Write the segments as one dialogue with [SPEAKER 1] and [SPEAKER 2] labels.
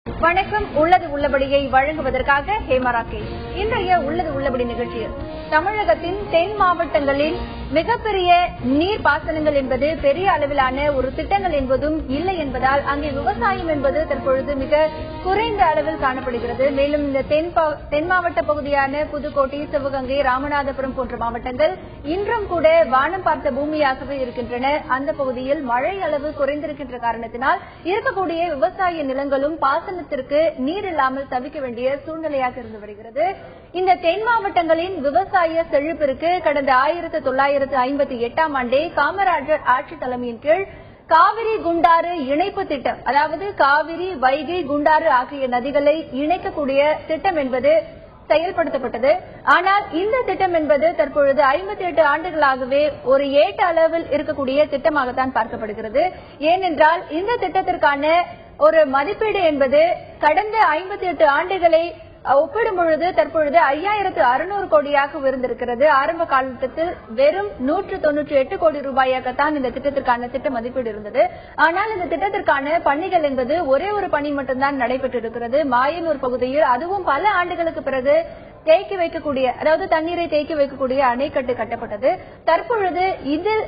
[SPEAKER 1] வணக்கம். உள்ளது உள்ளபடியை வழங்குவதற்காக ஹேமராக்கே. இன்றைய உள்ளது உள்ளபடி நிகழ்ச்சியில் தமிழகத்தின் தென் மாவட்டங்களில் மிகப்பெரிய நீர் பாசனங்கள் என்பது பெரிய அளவிலான ஒரு திட்டங்கள் என்பதும் இல்லை என்பதால் அங்கே விவசாயம் என்பது தற்பொழுது மிக குறைந்த அளவில் காணப்படுகிறது. மேலும் இந்த தென் மாவட்ட பகுதியான புதுக்கோட்டை, சிவகங்கை, ராமநாதபுரம் போன்ற மாவட்டங்கள் இன்றும் கூட வானம் பார்த்த பூமியாகவே இருக்கின்றன. அந்த பகுதியில் மழை அளவு குறைந்திருக்கின்ற காரணத்தினால் இருக்கக்கூடிய விவசாய நிலங்களும் பாசனத்திற்கு நீர் இல்லாமல் தவிக்க வேண்டிய சூழ்நிலையாக இருந்து வருகிறது. இந்த தென் மாவட்டங்களின் விவசாய செழிப்பிற்கு கடந்த 1958ஆம் ஆண்டே காமராஜர் ஆட்சி தலைமையின் கீழ் காவிரி குண்டாறு இணைப்பு திட்டம், அதாவது காவிரி, வைகை, குண்டாறு ஆகிய நதிகளை இணைக்கக்கூடிய திட்டம் என்பது செயல்படுத்தப்பட்டது. ஆனால் இந்த திட்டம் என்பது தற்பொழுது 58 ஆண்டுகளாகவே ஒரு ஏட்ட அளவில் இருக்கக்கூடிய திட்டமாகத்தான் பார்க்கப்படுகிறது. ஏனென்றால் இந்த திட்டத்திற்கான ஒரு மதிப்பீடு என்பது கடந்த 58 ஆண்டுகளை ஒப்பிடும் பொழுது தற்பொழுது 5600 கோடியாக உயர்ந்திருக்கிறது. ஆரம்ப காலகட்டத்தில் வெறும் 198 கோடி ரூபாயாகத்தான் இந்த திட்டத்திற்கான திட்ட மதிப்பீடு இருந்தது. ஆனால் இந்த திட்டத்திற்கான பணிகள் என்பது ஒரே ஒரு பணி மட்டும்தான் நடைபெற்றிருக்கிறது. மாயனூர் பகுதியில் அதுவும் பல ஆண்டுகளுக்கு பிறகு தேக்கி வைக்கக்கூடிய, அதாவது தண்ணீரை தேக்கி வைக்கக்கூடிய அணைக்கட்டு கட்டப்பட்டது. தற்பொழுது இதில்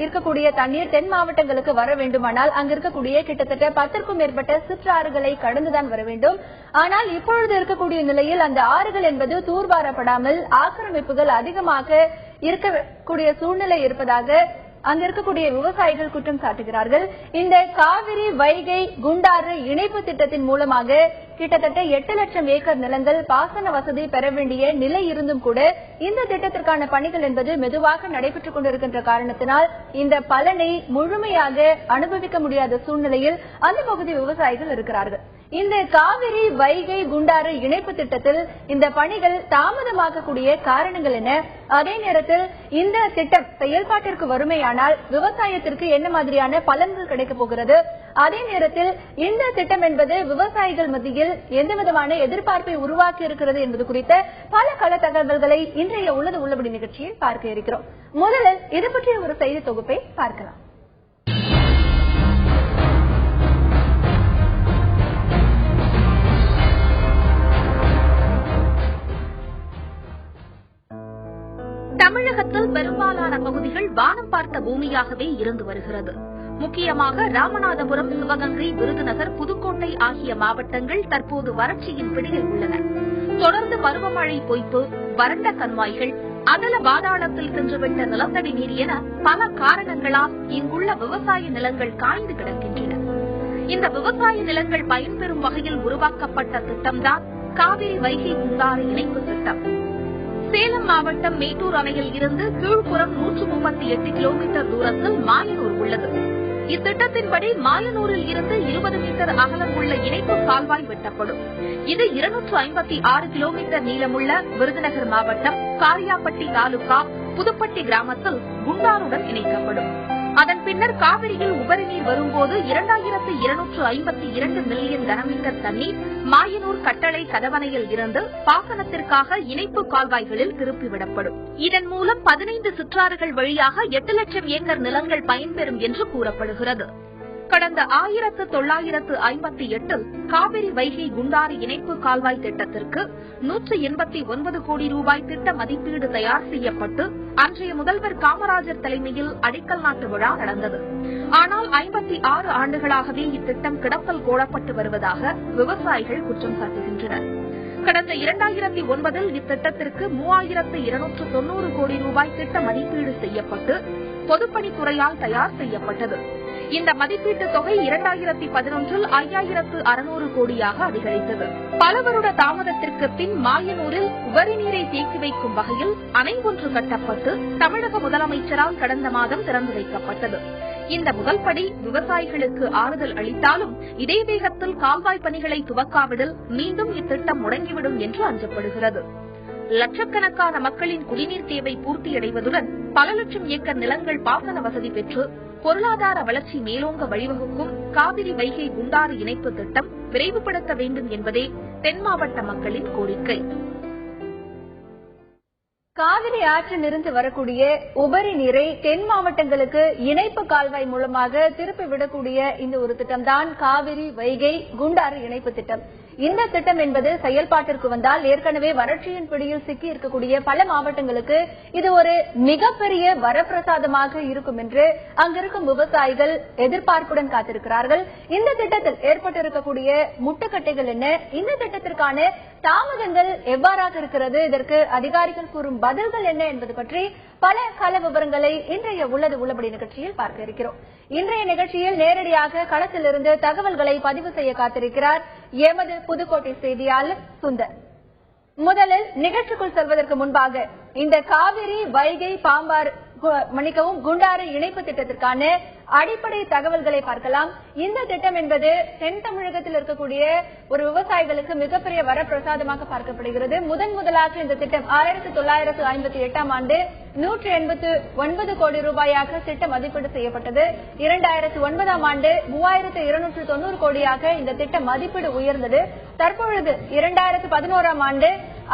[SPEAKER 1] இருக்கக்கூடிய தண்ணீர் தென் மாவட்டங்களுக்கு வர வேண்டுமானால் அங்கு இருக்கக்கூடிய கிட்டத்தட்ட 10க்கும் மேற்பட்ட சிற்றாறுகளை கடந்துதான் வர வேண்டும். ஆனால் இப்பொழுது இருக்கக்கூடிய நிலையில் அந்த ஆறுகள் என்பது தூர்வாரப்படாமல் ஆக்கிரமிப்புகள் அதிகமாக இருக்கக்கூடிய சூழ்நிலை இருப்பதாக அங்க இருக்கக்கூடிய விவசாயிகள் குற்றம் சாட்டுகிறார்கள். இந்த காவிரி, வைகை, குண்டாறு இணைப்பு திட்டத்தின் மூலமாக கிட்டத்தட்ட 8 லட்சம் ஏக்கர் நிலங்கள் பாசன வசதி பெற வேண்டிய நிலை இருந்தும் கூட இந்த திட்டத்திற்கான பணிகள் என்பது மெதுவாக நடைபெற்றுக் கொண்டிருக்கின்ற காரணத்தினால் இந்த பலனை முழுமையாக அனுபவிக்க முடியாத சூழ்நிலையில் அந்த பகுதி விவசாயிகள் இருக்கிறார்கள். இந்த காவிரி, வைகை, குண்டாறு இணைப்பு திட்டத்தில் இந்த பணிகள் தாமதமாகக்கூடிய காரணங்கள் என்ன? அதே நேரத்தில் இந்த திட்டம் செயல்பாட்டிற்கு வறுமையானால் விவசாயத்திற்கு என்ன மாதிரியான பலன்கள் கிடைக்கப் போகிறது? அதே நேரத்தில் இந்த திட்டம் என்பது விவசாயிகள் மத்தியில் எந்த விதமான எதிர்பார்ப்பை உருவாக்கி இருக்கிறது என்பது குறித்த பல கள தகவல்களை இன்றைய உள்ளது உள்ளபடி நிகழ்ச்சியில் பார்க்க இருக்கிறோம். முதலில் இது பற்றிய ஒரு செய்தி தொகுப்பை பார்க்கலாம்.
[SPEAKER 2] தமிழகத்தில் பெரும்பாலான பகுதிகள் வானம் பார்த்த பூமியாகவே இருந்து வருகிறது. முக்கியமாக ராமநாதபுரம், சிவகங்கை, விருதுநகர், புதுக்கோட்டை ஆகிய மாவட்டங்கள் தற்போது வறட்சியின் பிடியில் உள்ளன. தொடர்ந்து பருவமழை பொய்ப்பு, வறண்ட கண்மாய்கள், அகல பாதாளத்தில் சென்றுவிட்ட நிலத்தடி நீர் என பல காரணங்களால் இங்குள்ள விவசாய நிலங்கள் காய்ந்து கிடக்கின்றன. இந்த விவசாய நிலங்கள் பயன்பெறும் வகையில் உருவாக்கப்பட்ட திட்டம்தான் காவிரி, வைகை, குண்டாறு இணைப்பு திட்டம். சேலம் மாவட்டம் மேட்டூர் அணையில் இருந்து கீழ்ப்புறம் 138 கிலோமீட்டர் தூரத்தில் மாயனூர் உள்ளது. இத்திட்டத்தின்படி மாயனூரில் இருந்து 20 மீட்டர் அகலம் உள்ள இணைப்பு கால்வாய் வெட்டப்படும். இது 256 கிலோமீட்டர் நீளமுள்ள விருதுநகர் மாவட்டம் காரியாப்பட்டி தாலுகா புதுப்பட்டி கிராமத்தில் குண்டாருடன் இணைக்கப்படும். அதன் பின்னர் காவிரியில் உபரி நீர் வரும்போது 2252 மில்லியன் கனமீட்டர் தண்ணீர் மாயனூர், கட்டளை, கதவணையில் இருந்து பாசனத்திற்காக இணைப்பு கால்வாய்களில் திருப்பிவிடப்படும். இதன் மூலம் 15 சிற்றாறுகள் வழியாக 8 லட்சம் ஏக்கர் நிலங்கள் பயன்பெறும் என்று கூறப்படுகிறது. கடந்த 1958 காவிரி, வைகை, குண்டாறு இணைப்பு கால்வாய் திட்டத்திற்கு 189 கோடி ரூபாய் திட்ட மதிப்பீடு தயார் செய்யப்பட்டு அன்றைய முதல்வர் காமராஜர் தலைமையில் அடிக்கல் நாட்டு விழா நடந்தது. ஆனால் 56 ஆண்டுகளாகவே இத்திட்டம் கிடப்பில் போடப்பட்டு வருவதாக விவசாயிகள் குற்றம் சாட்டுகின்றனர். கடந்த 2009 இத்திட்டத்திற்கு 3290 கோடி ரூபாய் திட்ட மதிப்பீடு செய்யப்பட்டு பொதுப்பணித்துறையால் தயார் செய்யப்பட்டது. இந்த மதிப்பீட்டு தொகை 2011 5600 கோடியாக அதிகரித்தது. பல வருட தாமதத்திற்கு பின் மாயனூரில் உபரி நீரை தேக்கி வைக்கும் வகையில் அணை ஒன்று கட்டப்பட்டு தமிழக முதலமைச்சரால் கடந்த மாதம் திறந்து வைக்கப்பட்டது. இந்த முதல் படி விவசாயிகளுக்கு ஆறுதல் அளித்தாலும் இதே வேகத்தில் கால்வாய் பணிகளை துவக்காவிடில் மீண்டும் இத்திட்டம் முடங்கிவிடும் என்று அஞ்சப்படுகிறது. லட்சக்கணக்கான மக்களின் குடிநீர் தேவை பூர்த்தியடைவதுடன் பல லட்சம் ஏக்கர் நிலங்கள் பாசன வசதி பெற்று பொருளாதார வளர்ச்சி மேலோங்க வழிவகுக்கும் காவிரி, வைகை, குண்டாறு இணைப்பு திட்டம் விரைவுபடுத்த வேண்டும் என்பதே தென் மாவட்ட மக்களின் கோரிக்கை.
[SPEAKER 1] காவிரி ஆற்றில் இருந்து வரக்கூடிய உபரி நீரை தென் மாவட்டங்களுக்கு இணைப்பு கால்வாய் மூலமாக திருப்பி விடக்கூடிய இந்த ஒரு திட்டம்தான் காவிரி வைகை குண்டாறு இணைப்பு திட்டம். இந்த திட்டம் என்பது செயல்பாட்டிற்கு வந்தால் ஏற்கனவே வறட்சியின் பிடியில் சிக்கி இருக்கக்கூடிய பல மாவட்டங்களுக்கு இது ஒரு மிகப்பெரிய வரப்பிரசாதமாக இருக்கும் என்று அங்கிருக்கும் விவசாயிகள் எதிர்பார்ப்புடன் காத்திருக்கிறார்கள். இந்த திட்டத்தில் ஏற்பட்டிருக்கக்கூடிய முட்டுக்கட்டைகள் என்ன, இந்த திட்டத்திற்கான தாமதங்கள் எவ்வாறாக இருக்கிறது, இதற்கு அதிகாரிகள் கூறும் பதில்கள் என்ன என்பது பற்றி பல கள விவரங்களை இன்றைய உள்ளது உள்ளபடி நிகழ்ச்சியில் பார்க்க இருக்கிறோம். இன்றைய நிகழ்ச்சியில் நேரடியாக களத்திலிருந்து தகவல்களை பதிவு செய்ய காத்திருக்கிறார் எமது புதுக்கோட்டை செய்தியாளர் சுந்தர். முதலில் நிகழ்ச்சிக்குள் செல்வதற்கு முன்பாக இந்த காவிரி வைகை பாம்பாறு குண்டாறு இணைப்பு திட்டத்திற்கான அடிப்படை தகவல்களை பார்க்கலாம். இந்த திட்டம் என்பது தென் தமிழகத்தில் இருக்கக்கூடிய ஒரு விவசாயிகளுக்கு மிகப்பெரிய வரப்பிரசாதமாக பார்க்கப்படுகிறது. முதலாக இந்த திட்டம் 1958 ஆண்டு 189 கோடி ரூபாயாக திட்ட மதிப்பீடு செய்யப்பட்டது. 2009 ஆண்டு 3290 கோடியாக இந்த திட்ட மதிப்பீடு உயர்ந்தது. தற்பொழுது 2011 ஆண்டு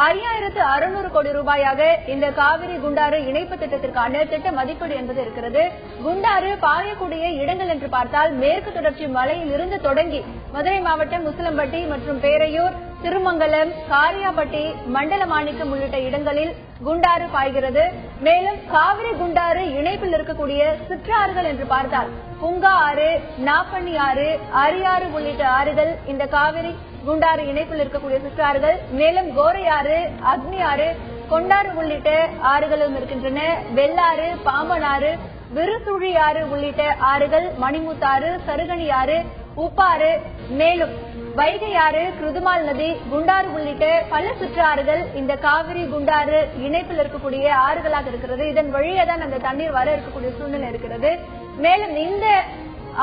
[SPEAKER 1] 5600 கோடி ரூபாயாக இந்த காவிரி குண்டாறு இணைப்பு திட்டத்திற்கான திட்ட மதிப்பீடு என்பது இருக்கிறது. குண்டாறு பாயக்கூடிய இடங்கள் என்று பார்த்தால் மேற்கு தொடர்ச்சி மலையில் இருந்து தொடங்கி மதுரை மாவட்டம் முசலம்பட்டி மற்றும் பேரையூர், திருமங்கலம், காரியாபட்டி, மண்டலமாணிக்கம் உள்ளிட்ட இடங்களில் குண்டாறு பாய்கிறது. மேலும் காவிரி குண்டாறு இணைப்பில் இருக்கக்கூடிய சிற்றாறுகள் என்று பார்த்தால் புங்கா ஆறு, நாப்பண்ணி ஆறு, அரியாறு உள்ளிட்ட ஆறுகள் இந்த காவிரி குண்டாறு இணைப்பில் இருக்கக்கூடிய சிற்றாறுகள். மேலும் கோரையாறு, அக்னி ஆறு, கொண்டாறு உள்ளிட்ட ஆறுகளும் இருக்கின்றன. வெள்ளாறு, பாம்பனாறு, விருசுழி ஆறு உள்ளிட்ட ஆறுகள், மணிமுத்தாறு, சருகணி ஆறு, உப்பாறு, மேலும் வைகை ஆறு, கிருதுமால் நதி, குண்டாறு உள்ளிட்ட பல சிற்றாறுகள் இந்த காவிரி குண்டாறு இணைப்பில் இருக்கக்கூடிய ஆறுகளாக இருக்கிறது. இதன் வழியே தான் அந்த தண்ணீர் வர இருக்கக்கூடிய சூழ்நிலை இருக்கிறது. மேலும் இந்த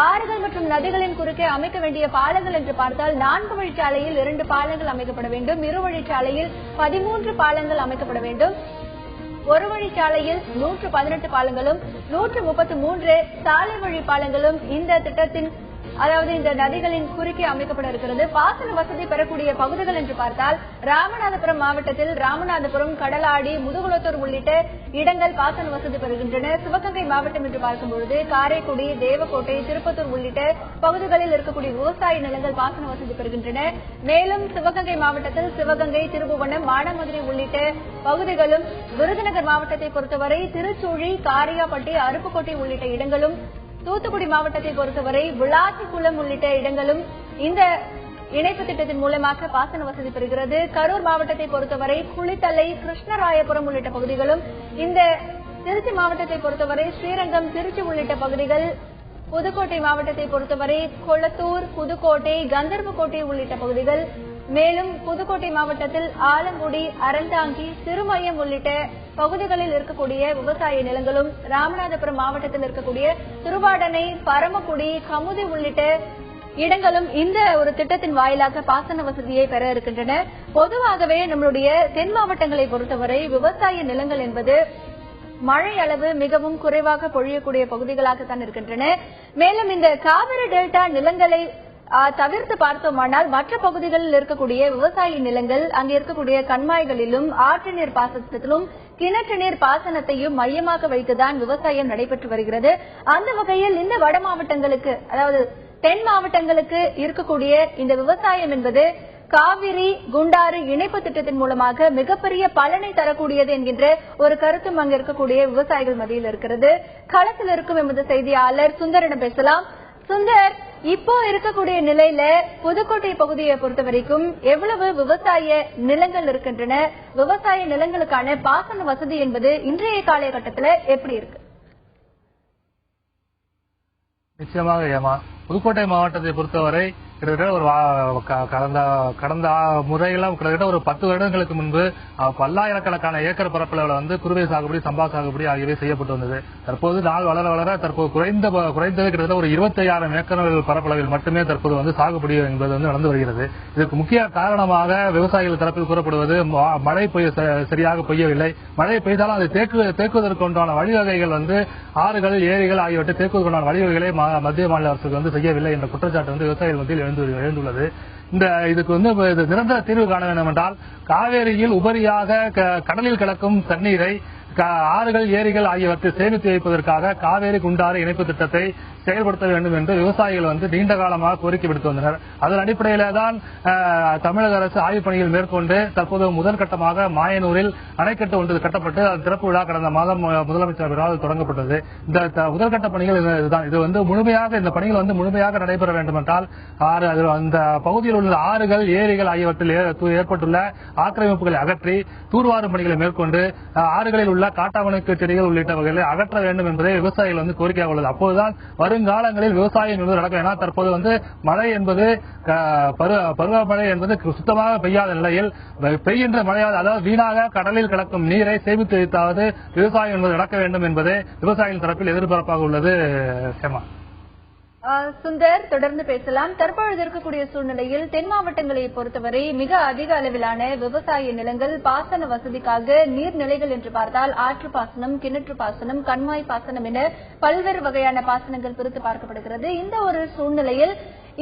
[SPEAKER 1] ஆறுகள் மற்றும் நதிகளின் குறுக்கே அமைக்க வேண்டிய பாலங்கள் என்று பார்த்தால் 4 வழிச்சாலையில் 2 பாலங்கள் அமைக்கப்பட வேண்டும். 2 வழிச்சாலையில் 13 பாலங்கள் அமைக்கப்பட வேண்டும். 1 வழிச்சாலையில் 118 பாலங்களும் 133 சாலை வழி பாலங்களும் இந்த திட்டத்தின் அதாவது இந்த நதிகளின் குறுக்கே அமைக்கப்பட இருக்கிறது. பாசன வசதி பெறக்கூடிய பகுதிகள் என்று பார்த்தால் ராமநாதபுரம் மாவட்டத்தில் ராமநாதபுரம், கடலாடி, முதுகுளத்தூர் உள்ளிட்ட இடங்கள் பாசன வசதி பெறுகின்றன. சிவகங்கை மாவட்டம் என்று பார்க்கும்பொழுது காரைக்குடி, தேவக்கோட்டை, திருப்பத்தூர் உள்ளிட்ட பகுதிகளில் இருக்கக்கூடிய விவசாய நிலங்கள் பாசன வசதி பெறுகின்றன. மேலும் சிவகங்கை மாவட்டத்தில் சிவகங்கை, திருபுவனம், மானாமதுரை உள்ளிட்ட பகுதிகளும், விருதுநகர் மாவட்டத்தை பொறுத்தவரை திருச்சூழி, காரியாபட்டி, அருப்புக்கோட்டை உள்ளிட்ட இடங்களும், தூத்துக்குடி மாவட்டத்தை பொறுத்தவரை விளாத்திக்குளம் உள்ளிட்ட இடங்களும் இந்த இணைப்பு திட்டத்தின் மூலமாக பாசன வசதி பெறுகிறது. கரூர் மாவட்டத்தை பொறுத்தவரை குளித்தலை, கிருஷ்ணராயபுரம் உள்ளிட்ட பகுதிகளும், இந்த திருச்சி மாவட்டத்தை பொறுத்தவரை ஸ்ரீரங்கம், திருச்சி உள்ளிட்ட பகுதிகள், புதுக்கோட்டை மாவட்டத்தை பொறுத்தவரை கொளத்தூர், புதுக்கோட்டை, கந்தர்வக்கோட்டை உள்ளிட்ட பகுதிகள், மேலும் புதுக்கோட்டை மாவட்டத்தில் ஆலங்குடி, அறந்தாங்கி, திருமயம் உள்ளிட்ட பகுதிகளில் இருக்கக்கூடிய விவசாய நிலங்களும், ராமநாதபுரம் மாவட்டத்தில் இருக்கக்கூடிய திருவாடனை, பரமக்குடி, கமுதி உள்ளிட்ட இடங்களும் இந்த ஒரு திட்டத்தின் வாயிலாக பாசன வசதியை பெற இருக்கின்றன. பொதுவாகவே நம்மளுடைய தென் மாவட்டங்களை பொறுத்தவரை விவசாய நிலங்கள் என்பது மழை அளவு மிகவும் குறைவாக பொழியக்கூடிய பகுதிகளாகத்தான் இருக்கின்றன. மேலும் இந்த காவிரி டெல்டா நிலங்களை தவிர்த்து பார்த்தோமானால் மற்ற பகுதிகளில் இருக்கக்கூடிய விவசாய நிலங்கள் அங்கே இருக்கக்கூடிய கண்மாய்களிலும் ஆற்று நீர் பாசனத்திலும் கிணற்று நீர் பாசனத்தையும் மையமாக வைத்துதான் விவசாயம் நடைபெற்று வருகிறது. அந்த வகையில் இந்த வட மாவட்டங்களுக்கு அதாவது தென் மாவட்டங்களுக்கு இருக்கக்கூடிய இந்த விவசாயம் என்பது காவிரி குண்டாறு இணைப்பு திட்டத்தின் மூலமாக மிகப்பெரிய பலனை தரக்கூடியது என்கின்ற ஒரு கருத்தும் அங்கு இருக்கக்கூடிய விவசாயிகள் மத்தியில் இருக்கிறது. களத்தில் இருக்கும் எமது செய்தியாளர் சுந்தரிடம் பேசலாம். சுந்தர், இப்போ இருக்கக்கூடிய நிலையில புதுக்கோட்டை பகுதியை பொறுத்த வரைக்கும் எவ்வளவு விவசாய நிலங்கள் இருக்கின்றன, விவசாய நிலங்களுக்கான பாசன வசதி என்பது இன்றைய காலகட்டத்தில் எப்படி இருக்கு?
[SPEAKER 3] நிச்சயமாக ஏமா, புதுக்கோட்டை மாவட்டத்தை பொறுத்தவரை கிட்டத்தட்ட ஒரு கடந்த முறையெல்லாம் கிட்டத்தட்ட ஒரு 10 வருடங்களுக்கு முன்பு பல்லாயிரக்கணக்கான ஏக்கர் பரப்பளவில் வந்து குறுவை சாகுபடி, சம்பா சாகுபடி ஆகியவை செய்யப்பட்டு வந்தது. தற்போது நாள் வளர வளர தற்போது குறைந்தது கிட்டத்தட்ட ஒரு 25,000 ஏக்கர் பரப்பளவில் மட்டுமே தற்போது வந்து சாகுபடி என்பது வந்து நடந்து வருகிறது. இதற்கு முக்கிய காரணமாக விவசாயிகள் தரப்பில் கூறப்படுவது மழை சரியாக பெய்யவில்லை. மழை பெய்தாலும் அதை தேக்குவதற்கு உண்டான வழிவகைகள் வந்து ஆறுகள், ஏரிகள் ஆகியவற்றை தேக்குவதற்கான வழிவகைகளை மத்திய மாநில அரசுக்கு வந்து செய்யவில்லை என்ற குற்றச்சாட்டு வந்து விவசாயிகள் மத்தியில் எழுந்துள்ளது. இதுக்கு வந்து நிரந்தர தீர்வு காண வேண்டும் என்றால் காவேரியில் உபரியாக கடலில் கலக்கும் தண்ணீரை ஆறுகள் ஏரிகள் ஆகியவற்றை சேமித்து வைப்பதற்காக காவேரி குண்டாறு இணைப்பு திட்டத்தை செயல்படுத்த வேண்டும் என்று விவசாயிகள் வந்து நீண்ட காலமாக கோரிக்கை விடுத்து வந்தனர். அதன் அடிப்படையில தான் தமிழக அரசு ஆய்வுப் பணிகள் மேற்கொண்டு தற்போது முதற்கட்டமாக மாயனூரில் அணைக்கட்டு ஒன்று கட்டப்பட்டு திறப்பு விழா கடந்த மாதம் முதலமைச்சர் தொடங்கப்பட்டது. இந்த முதற்கட்ட பணிகள் இதுதான். இது வந்து முழுமையாக இந்த பணிகள் வந்து முழுமையாக நடைபெற வேண்டும் என்றால் அந்த பகுதியில் உள்ள ஆறுகள் ஏரிகள் ஆகியவற்றில் ஏற்பட்டுள்ள ஆக்கிரமிப்புகளை அகற்றி தூர்வாரும் பணிகளை மேற்கொண்டு ஆறுகளில் உள்ள காட்டாமணிக்கு செடிகள் உள்ளிட்ட வகைகளை அகற்ற வேண்டும் என்பதை விவசாயிகள் வந்து கோரிக்கையாக உள்ளது. அப்போதுதான் வருங்காலங்களில் விவசாயம் என்பது நடக்கும். ஏன்னா தற்போது வந்து மழை என்பது பருவமழை என்பது சுத்தமாக பெய்யாத நிலையில் பெய்கின்ற மழையால் அதாவது வீணாக கடலில் கலக்கும் நீரை சேமித்து வைத்தாவது விவசாயம் என்பது நடக்க வேண்டும் என்பதே விவசாயிகள் தரப்பில் எதிர்பார்ப்பாக உள்ளது.
[SPEAKER 1] சுந்தர், தொடர்ந்து பேசலாம். தற்பொழுது இருக்கக்கூடிய சூழ்நிலையில் தென் மாவட்டங்களை பொறுத்தவரை மிக அதிக அளவிலான விவசாய நிலங்கள் பாசன வசதிக்காக நீர்நிலைகள் என்று பார்த்தால் ஆற்று பாசனம், கிணற்று பாசனம், கண்மாய் பாசனம் என பல்வேறு வகையான பாசனங்கள் பிரித்து பார்க்கப்படுகிறது. இந்த ஒரு சூழ்நிலையில்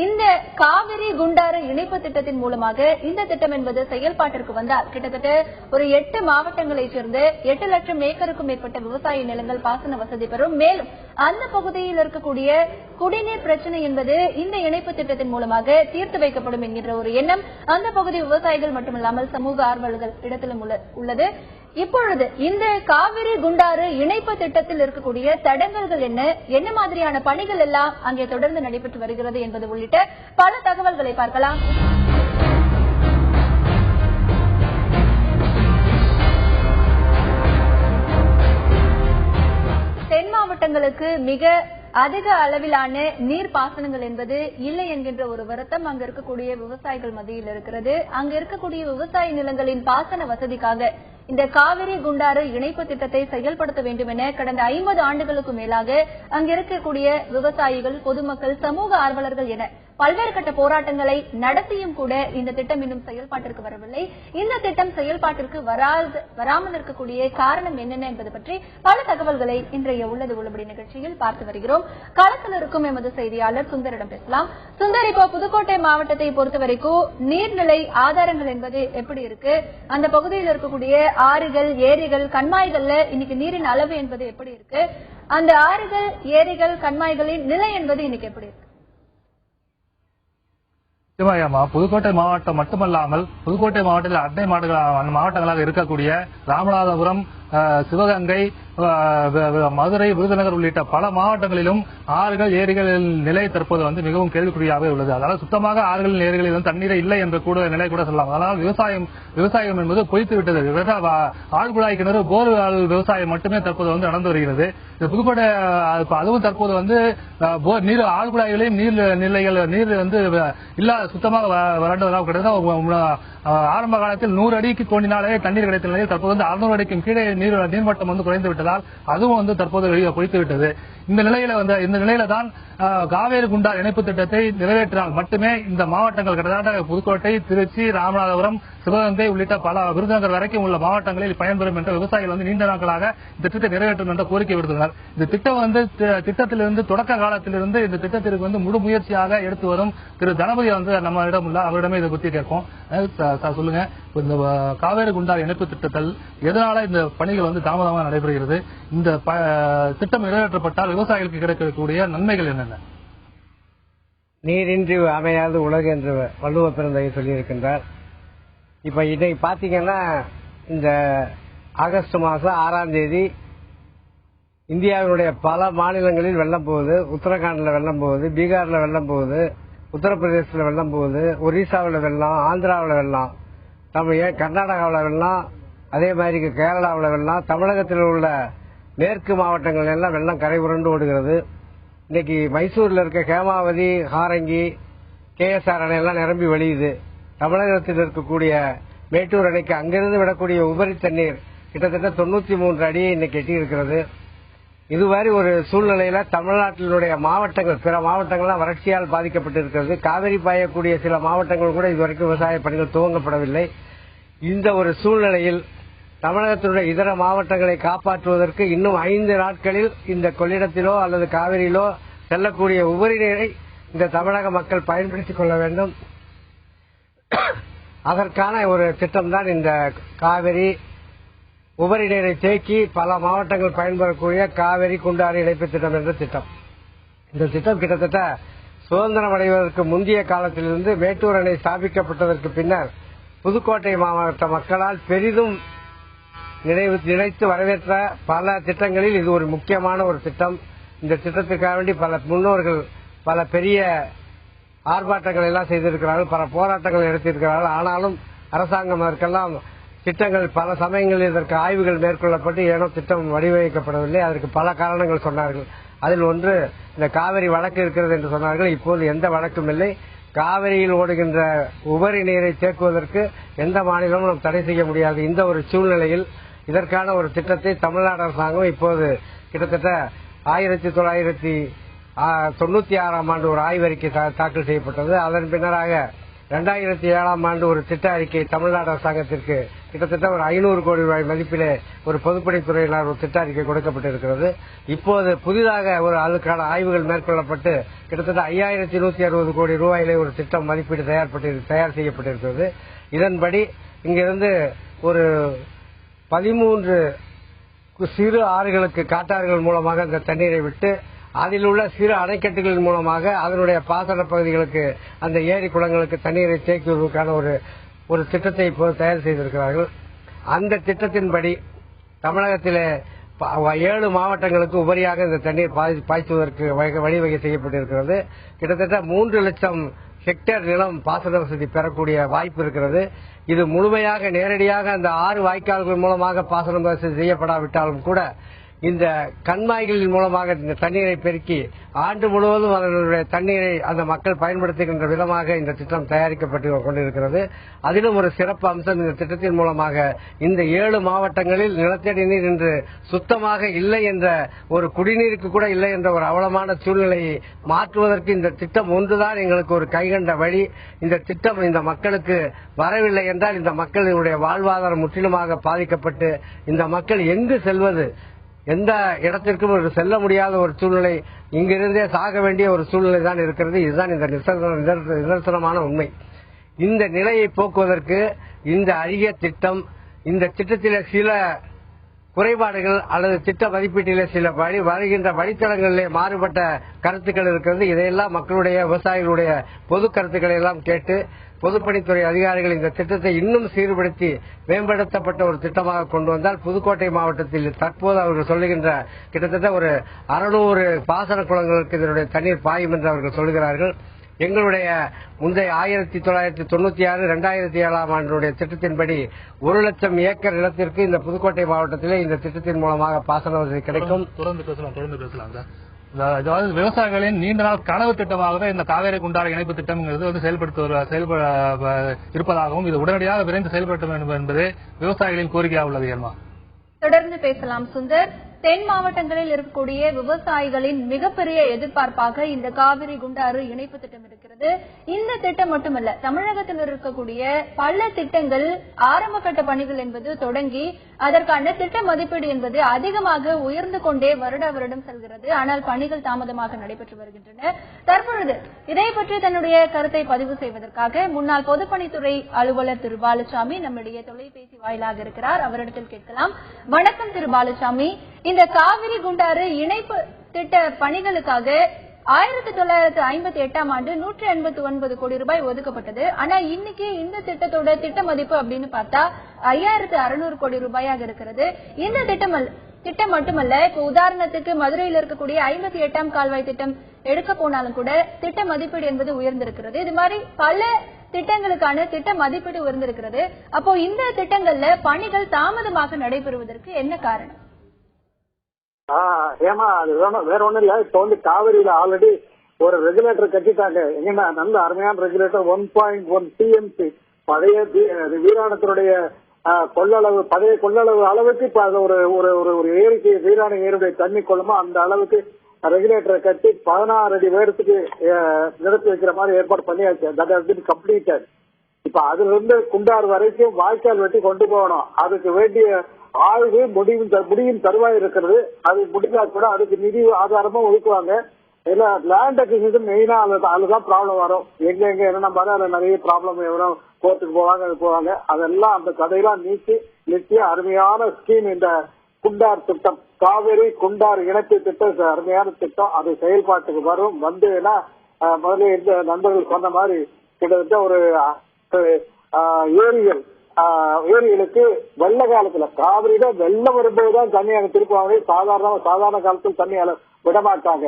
[SPEAKER 1] இந்த காவிரி குண்டாறு இணைப்பு திட்டத்தின் மூலமாக இந்த திட்டம் என்பது செயல்பாட்டிற்கு வந்தால் கிட்டத்தட்ட ஒரு 8 மாவட்டங்களைச் சேர்ந்த 8 லட்சம் ஏக்கருக்கும் மேற்பட்ட விவசாய நிலங்கள் பாசன வசதி பெறும். மேலும் அந்த பகுதியில் இருக்கக்கூடிய குடிநீர் பிரச்சனை என்பது இந்த இணைப்பு திட்டத்தின் மூலமாக தீர்த்து வைக்கப்படும் என்கின்ற ஒரு எண்ணம் அந்த பகுதி விவசாயிகள் மட்டுமில்லாமல் சமூக ஆர்வலர்கள் இடத்திலும் உள்ளது. இப்பொழுது இந்த காவிரி குண்டாறு இணைப்பு திட்டத்தில் இருக்கக்கூடிய தடங்கல்கள் என்ன மாதிரியான பணிகள் எல்லாம் அங்கே தொடர்ந்து நடைபெற்று வருகிறது என்பது உள்ளிட்ட பல தகவல்களை பார்க்கலாம். தென் மாவட்டங்களுக்கு மிக அதிக அளவிலான நீர் பாசனங்கள் என்பது இல்லை என்கின்ற ஒரு வருத்தம் அங்க இருக்கக்கூடிய விவசாயிகள் மத்தியில் இருக்கிறது. அங்க இருக்கக்கூடிய விவசாய நிலங்களின் பாசன வசதிக்காக இந்த காவிரி குண்டாறு இணைப்பு திட்டத்தை செயல்படுத்த வேண்டும் என கடந்த 50 ஆண்டுகளுக்கு மேலாக அங்க இருக்கக்கூடிய விவசாயிகள், பொதுமக்கள், சமூக ஆர்வலர்கள் என பல்வேறு கட்ட போராட்டங்களை நடத்தியும் கூட இந்த திட்டம் இன்னும் செயல்பாட்டிற்கு வரவில்லை. இந்த திட்டம் செயல்பாட்டிற்கு வராமல் இருக்கக்கூடிய காரணம் என்னென்ன என்பது பற்றி பல தகவல்களை இன்றைய உள்ளது உள்ளபடி நிகழ்ச்சியில் பார்த்து வருகிறோம். களத்தில் இருக்கும் எமது செய்தியாளர் சுந்தரிடம் பேசலாம். சுந்தர், இப்போ புதுக்கோட்டை மாவட்டத்தை பொறுத்த வரைக்கும் நீர்நிலை ஆதாரங்கள் என்பது எப்படி இருக்கு? அந்த பகுதியில் இருக்கக்கூடிய ஆறுகள், ஏரிகள், கண்மாய்கள்ல இன்னைக்கு நீரின் அளவு என்பது எப்படி இருக்கு? அந்த ஆறுகள், ஏரிகள், கண்மாய்களின் நிலை என்பது இன்னைக்கு எப்படி இருக்கு?
[SPEAKER 3] புதுக்கோட்டை மாவட்டம் மட்டுமல்லாமல் புதுக்கோட்டை மாவட்டத்தில் அண்டை மாவட்டங்களாக இருக்கக்கூடிய ராமநாதபுரம், சிவகங்கை, மதுரை, விருதுநகர் உள்ளிட்ட பல மாவட்டங்களிலும் ஆறுகள், ஏரிகளின் நிலை தற்போது வந்து மிகவும் கேள்விக்குறியாக உள்ளது. அதனால் சுத்தமாக ஆறுகளின் ஏரிகளிலும் தண்ணீரை இல்லை என்ற கூட நிலை கூட சொல்லலாம். அதனால் விவசாயம் என்பது பொய்த்து விட்டது. ஆழ்குழாய் கிணறு, போர் விவசாயம் மட்டுமே தற்போது வந்து நடந்து வருகிறது. புதுக்கோட்டை அதுவும் தற்போது வந்து ஆழ்குழாய்களையும் நீர் வந்து இல்லாத சுத்தமாக வறண்டுவதாக கிட்டத்தட்ட ஆரம்ப காலத்தில் 100 அடிக்கு தோண்டினாலே தண்ணீர் கிடைத்த நிலையில் தற்போது வந்து 600 அடிக்கும் கீழே நீர்மட்டம் வந்து குறைந்து விட்டதால் அதுவும் வந்து தற்போது பொய்த்து விட்டது. இந்த நிலையில தான் காவேரி குண்டார் இணைப்பு திட்டத்தை நிறைவேற்றினால் மட்டுமே இந்த மாவட்டங்கள் கிட்டத்தட்ட புதுக்கோட்டை, திருச்சி, ராமநாதபுரம், சிவகங்கை உள்ளிட்ட பல விருதுநகர் வரைக்கும் உள்ள மாவட்டங்களில் பயன்பெறும் என்ற விவசாயிகள் வந்து நீண்ட நாட்களாக இந்த திட்டத்தை நிறைவேற்றும் என்ற கோரிக்கை விடுத்துள்ளனர். இந்த திட்டம் வந்து திட்டத்திலிருந்து தொடக்க காலத்திலிருந்து இந்த திட்டத்திற்கு வந்து முழு முயற்சியாக எடுத்து வரும் திரு தனபதி வந்து நம்மளிடம் உள்ள அவரிடமே இதை பற்றி கேட்போம். சொல்லுங்க, இந்த காவேரி குண்டார் இணைப்பு திட்டத்தில் எதனால இந்த பணிகள் வந்து தாமதமாக நடைபெறுகிறது? இந்த திட்டம் நிறைவேற்றப்பட்டால் விவசாயிகளுக்கு கிடைக்கக்கூடிய நன்மைகள் என்னென்ன?
[SPEAKER 4] நீரின்றி அமையாது உலகு என்று வள்ளுவ பிறந்தகை சொல்லியிருக்கின்றார். இப்ப இதை பாத்தீங்கன்னா இந்த ஆகஸ்ட் மாசம் 6ஆம் தேதி இந்தியாவினுடைய பல மாநிலங்களில் வெள்ளம் போகுது. உத்தரகாண்ட்ல வெள்ளம் போகுது, பீகார்ல வெள்ளம் போகுது, உத்தரப்பிரதேசத்துல வெள்ளம் போகுது, ஒரிசாவில் வெள்ளம், ஆந்திராவில் வெள்ளம், கர்நாடகாவில் வெள்ளம், அதே மாதிரி கேரளாவில் வெள்ளம், தமிழகத்தில் உள்ள மேற்கு மாவட்டங்கள் எல்லாம் வெள்ளம் கரை உருண்டு ஓடுகிறது. இன்னைக்கு மைசூர்ல இருக்க ஹேமாவதி, ஹாரங்கி, KSR அணையெல்லாம் நிரம்பி வழியுது. தமிழகத்தில் இருக்கக்கூடிய மேட்டூர் அணைக்கு அங்கிருந்து விடக்கூடிய உபரி தண்ணீர் கிட்டத்தட்ட 93 அடியை இன்னைக்கு எட்டி இருக்கிறது. இதுவரை ஒரு சூழ்நிலையில தமிழ்நாட்டினுடைய மாவட்டங்கள், பிற மாவட்டங்கள்லாம் வறட்சியால் பாதிக்கப்பட்டிருக்கிறது. காவிரி பாயக்கூடிய சில மாவட்டங்கள் கூட இதுவரைக்கும் விவசாய பணிகள் துவங்கப்படவில்லை. இந்த ஒரு சூழ்நிலையில் தமிழகத்தினுடைய இதர மாவட்டங்களை காப்பாற்றுவதற்கு இன்னும் 5 நாட்களில் இந்த கொள்ளிடத்திலோ அல்லது காவிரியிலோ செல்லக்கூடிய உபரி நீரை இந்த தமிழக மக்கள் பயன்படுத்திக் கொள்ள வேண்டும். அதற்கான ஒரு திட்டம் தான் இந்த காவிரி உபரி நீரை தேக்கி பல மாவட்டங்கள் பயன்பெறக்கூடிய காவிரி குண்டாறு இணைப்பு திட்டம் என்ற திட்டம். இந்த திட்டம் கிட்டத்தட்ட சுதந்திரம் அடைவதற்கு முந்தைய காலத்திலிருந்து மேட்டூர் அணை ஸ்தாபிக்கப்பட்டதற்கு பின்னர் புதுக்கோட்டை மாவட்ட மக்களால் பெரிதும் நினைத்து வரவேற்ற பல திட்டங்களில் இது ஒரு முக்கியமான ஒரு திட்டம். இந்த திட்டத்திற்காக வேண்டி பல முன்னோர்கள் பல பெரிய ஆர்ப்பாட்டங்கள் எல்லாம் செய்திருக்கிறார்கள், பல போராட்டங்கள் நடத்தியிருக்கிறார்கள். ஆனாலும் அரசாங்கம் அதற்கெல்லாம் திட்டங்கள் பல சமயங்களில் இதற்கு ஆய்வுகள் மேற்கொள்ளப்பட்டு ஏனோ திட்டம் வடிவமைக்கப்படவில்லை. அதற்கு பல காரணங்கள் சொன்னார்கள். அதில் ஒன்று இந்த காவிரி வழக்கு இருக்கிறது என்று சொன்னார்கள். இப்போது எந்த வழக்கும் இல்லை. காவிரியில் ஓடுகின்ற உபரி நீரை தேக்குவதற்கு எந்த மாநிலமும் நாம் தடை செய்ய முடியாது. இந்த ஒரு சூழ்நிலையில் இதற்கான ஒரு திட்டத்தை தமிழ்நாடு அரசாங்கம் இப்போது கிட்டத்தட்ட 1996 ஆண்டு ஒரு ஆய்வறிக்கை தாக்கல் செய்யப்பட்டது. அதன் பின்னராக 2007 ஆண்டு ஒரு திட்ட அறிக்கை தமிழ்நாடு அரசாங்கத்திற்கு கிட்டத்தட்ட ஒரு 500 கோடி ரூபாய் மதிப்பிலே ஒரு பொதுப்பணித்துறையினர் ஒரு திட்ட அறிக்கை கொடுக்கப்பட்டிருக்கிறது. இப்போது புதிதாக ஒரு அதுக்கான ஆய்வுகள் மேற்கொள்ளப்பட்டு கிட்டத்தட்ட 5160 கோடி ரூபாயிலே ஒரு திட்டம் மதிப்பீடு தயார் செய்யப்பட்டிருக்கிறது. இதன்படி இங்கிருந்து ஒரு 13 சிறு ஆறுகளுக்கு காட்டாறுகள் மூலமாக அந்த தண்ணீரை விட்டு அதில் உள்ள சிறு அணைக்கட்டுகளின் மூலமாக அதனுடைய பாசன பகுதிகளுக்கு அந்த ஏரி குளங்களுக்கு தண்ணீரை தேக்குவதற்கான ஒரு திட்டத்தை இப்போது தயார் செய்திருக்கிறார்கள். அந்த திட்டத்தின்படி தமிழகத்திலே 7 மாவட்டங்களுக்கு உபரியாக இந்த தண்ணீர் பாய்ச்சுவதற்கு வழிவகை செய்யப்பட்டிருக்கிறது. கிட்டத்தட்ட 3 லட்சம் ஹெக்டேர் நிலம் பாசன வசதி பெறக்கூடிய வாய்ப்பு இருக்கிறது. இது முழுமையாக நேரடியாக அந்த 6 வாய்க்கால்கள் மூலமாக பாசன வசதி செய்யப்படாவிட்டாலும் கூட இந்த கண்மாய்களின் மூலமாக இந்த தண்ணீரை பெருக்கி ஆண்டு முழுவதும் அதனுடைய தண்ணீரை அந்த மக்கள் பயன்படுத்துகின்ற விதமாக இந்த திட்டம் தயாரிக்கப்பட்டு கொண்டிருக்கிறது. அதிலும் ஒரு சிறப்பு அம்சம், இந்த திட்டத்தின் மூலமாக இந்த 7 மாவட்டங்களில் நிலத்தடி நீர் இன்று சுத்தமாக இல்லை என்ற ஒரு குடிநீருக்கு கூட இல்லை என்ற ஒரு அவலமான சூழ்நிலையை மாற்றுவதற்கு இந்த திட்டம் ஒன்றுதான் எங்களுக்கு ஒரு கைகண்ட வழி. இந்த திட்டம் இந்த மக்களுக்கு வரவில்லை என்றால் இந்த மக்களுடைய வாழ்வாதாரம் முற்றிலுமாக பாதிக்கப்பட்டு இந்த மக்கள் எங்கு செல்வது, எந்த இடத்திற்கும் செல்ல முடியாத ஒரு சூழ்நிலை, இங்கிருந்தே சாக வேண்டிய ஒரு சூழ்நிலை தான் இருக்கிறது. இதுதான் இந்த நிதர்சனமான உண்மை. இந்த நிலையை போக்குவதற்கு இந்த அரிய திட்டம், இந்த திட்டத்தில சில குறைபாடுகள் அல்லது திட்ட மதிப்பீட்டிலே சில வருகின்ற வழித்தடங்களிலே மாறுபட்ட கருத்துக்கள் இருக்கிறது. இதையெல்லாம் மக்களுடைய விவசாயிகளுடைய பொது கருத்துக்களை எல்லாம் கேட்டு பொதுப்பணித்துறை அதிகாரிகள் இந்த திட்டத்தை இன்னும் சீர்படுத்தி மேம்படுத்தப்பட்ட ஒரு திட்டமாக கொண்டு வந்தால் புதுக்கோட்டை மாவட்டத்தில் தற்போது அவர்கள் சொல்லுகின்ற கிட்டத்தட்ட ஒரு 600 பாசன குளங்களுக்கு இதனுடைய தண்ணீர் பாயும் என்று அவர்கள் சொல்கிறார்கள். எங்களுடைய முந்தைய 1996 2007 ஆண்டுடைய திட்டத்தின்படி 1 லட்சம் ஏக்கர் நிலத்திற்கு இந்த புதுக்கோட்டை மாவட்டத்திலே இந்த திட்டத்தின் மூலமாக பாசன வசதி கிடைக்கும்.
[SPEAKER 3] தொடர்ந்து பேசலாம் சார். அதாவது விவசாயிகளின் நீண்ட நாள் கனவு திட்டமாகவே இந்த காவேரி குண்டாறு இணைப்பு திட்டம்ங்கிறது இருப்பதாகவும் இது உடனடியாக விரைந்து செயல்படுத்த வேண்டும் என்பதே விவசாயிகளின் கோரிக்கையாக உள்ளது. ஏமா
[SPEAKER 1] தொடர்ந்து பேசலாம் சுந்தர். தென் மாவட்டங்களில் இருக்கக்கூடிய விவசாயிகளின் மிகப்பெரிய எதிர்பார்ப்பாக இந்த காவிரி குண்டாறு இணைப்பு திட்டம் இருக்கிறது. இந்த திட்டம் மட்டுமல்ல, தமிழகத்தில் இருக்கக்கூடிய பல திட்டங்கள் ஆரம்ப கட்ட பணிகள் என்பது தொடங்கி அதற்கான திட்ட மதிப்பீடு என்பது அதிகமாக உயர்ந்து கொண்டே வருடம் செல்கிறது. ஆனால் பணிகள் தாமதமாக நடைபெற்று வருகின்றன. தற்பொழுது இதை பற்றி தன்னுடைய கருத்தை பதிவு செய்வதற்காக முன்னாள் பொதுப்பணித்துறை அலுவலர் திரு பாலுசாமி நம்முடைய தொலைபேசி வாயிலாக இருக்கிறார். அவரிடத்தில் கேட்கலாம். வணக்கம் திரு பாலுசாமி. இந்த காவிரி குண்டாறு இணைப்பு திட்ட பணிகளுக்காக 1958 ஆண்டு 189 கோடி ரூபாய் ஒதுக்கப்பட்டது. ஆனா இன்னைக்கு இந்த திட்டத்தோட திட்ட மதிப்பு அப்படின்னு பார்த்தா 5600 கோடி ரூபாயாக இருக்கிறது. இந்த திட்டம் மட்டுமல்ல, இப்ப உதாரணத்துக்கு மதுரையில் இருக்கக்கூடிய 58ஆம் கால்வாய் திட்டம் எடுக்க போனாலும் கூட திட்ட மதிப்பீடு என்பது உயர்ந்திருக்கிறது. இது மாதிரி பல திட்டங்களுக்கான திட்ட மதிப்பீடு உயர்ந்திருக்கிறது. அப்போ இந்த திட்டங்கள்ல பணிகள் தாமதமாக நடைபெறுவதற்கு என்ன காரணம்?
[SPEAKER 5] ஏமா அது வேற ஒண்ணும் இல்ல. இப்ப காவிரியில ஆல்ரெடி ஒரு ரெகுலேட்டர் கட்டிட்டாங்க. எங்கன்னா நல்ல அருமையான ரெகுலேட்டர் 1.1 TMC பழைய வீராணத்தினுடைய கொள்ளளவு, பழைய கொள்ளளவு அளவுக்கு இப்ப அது ஒரு ஏரிக்கு வீராண ஏரியுடைய தண்ணி கொள்ளுமோ அந்த அளவுக்கு ரெகுலேட்டரை கட்டி 16 அடி உயரத்துக்கு நிறுத்தி வைக்கிற மாதிரி ஏற்பாடு பண்ணியாச்சு. That has been completed. இப்ப அதுல இருந்து குண்டாறு வரைக்கும் வாய்க்கால் வெட்டி கொண்டு போகணும். அதுக்கு வேண்டிய ஆய்வு முடியும் தருவாய் இருக்கிறது. அது முடிஞ்சா கூட அதுக்கு நிதி ஆதாரமும் ஒதுக்குவாங்க. இல்ல லேண்ட் அக்விசிஷன் மெயினா அதுதான் ப்ராப்ளம் வரும். எங்க என்னென்ன மாதிரி அதுல நிறைய ப்ராப்ளம் வரும். கோர்ட்டுக்கு போவாங்க அதெல்லாம் அந்த கதையெல்லாம் நீக்கி நிச்சயம் அருமையான ஸ்கீம் இந்த குண்டார் திட்டம், காவிரி குண்டார் இணைப்பு திட்டம் அருமையான திட்டம். அது செயல்பாட்டுக்கு வரும். வந்துன்னா முதல்ல இந்த நண்பர்கள் சொன்ன மாதிரி கிட்டத்தட்ட ஒரு ஏரிகளுக்கு வெள்ள காலத்துல காவிரியில வெள்ளம் வரும்போதுதான் தண்ணி அங்க திருப்பாங்க. சாதாரண காலத்தில் தண்ணி விடமாட்டாங்க.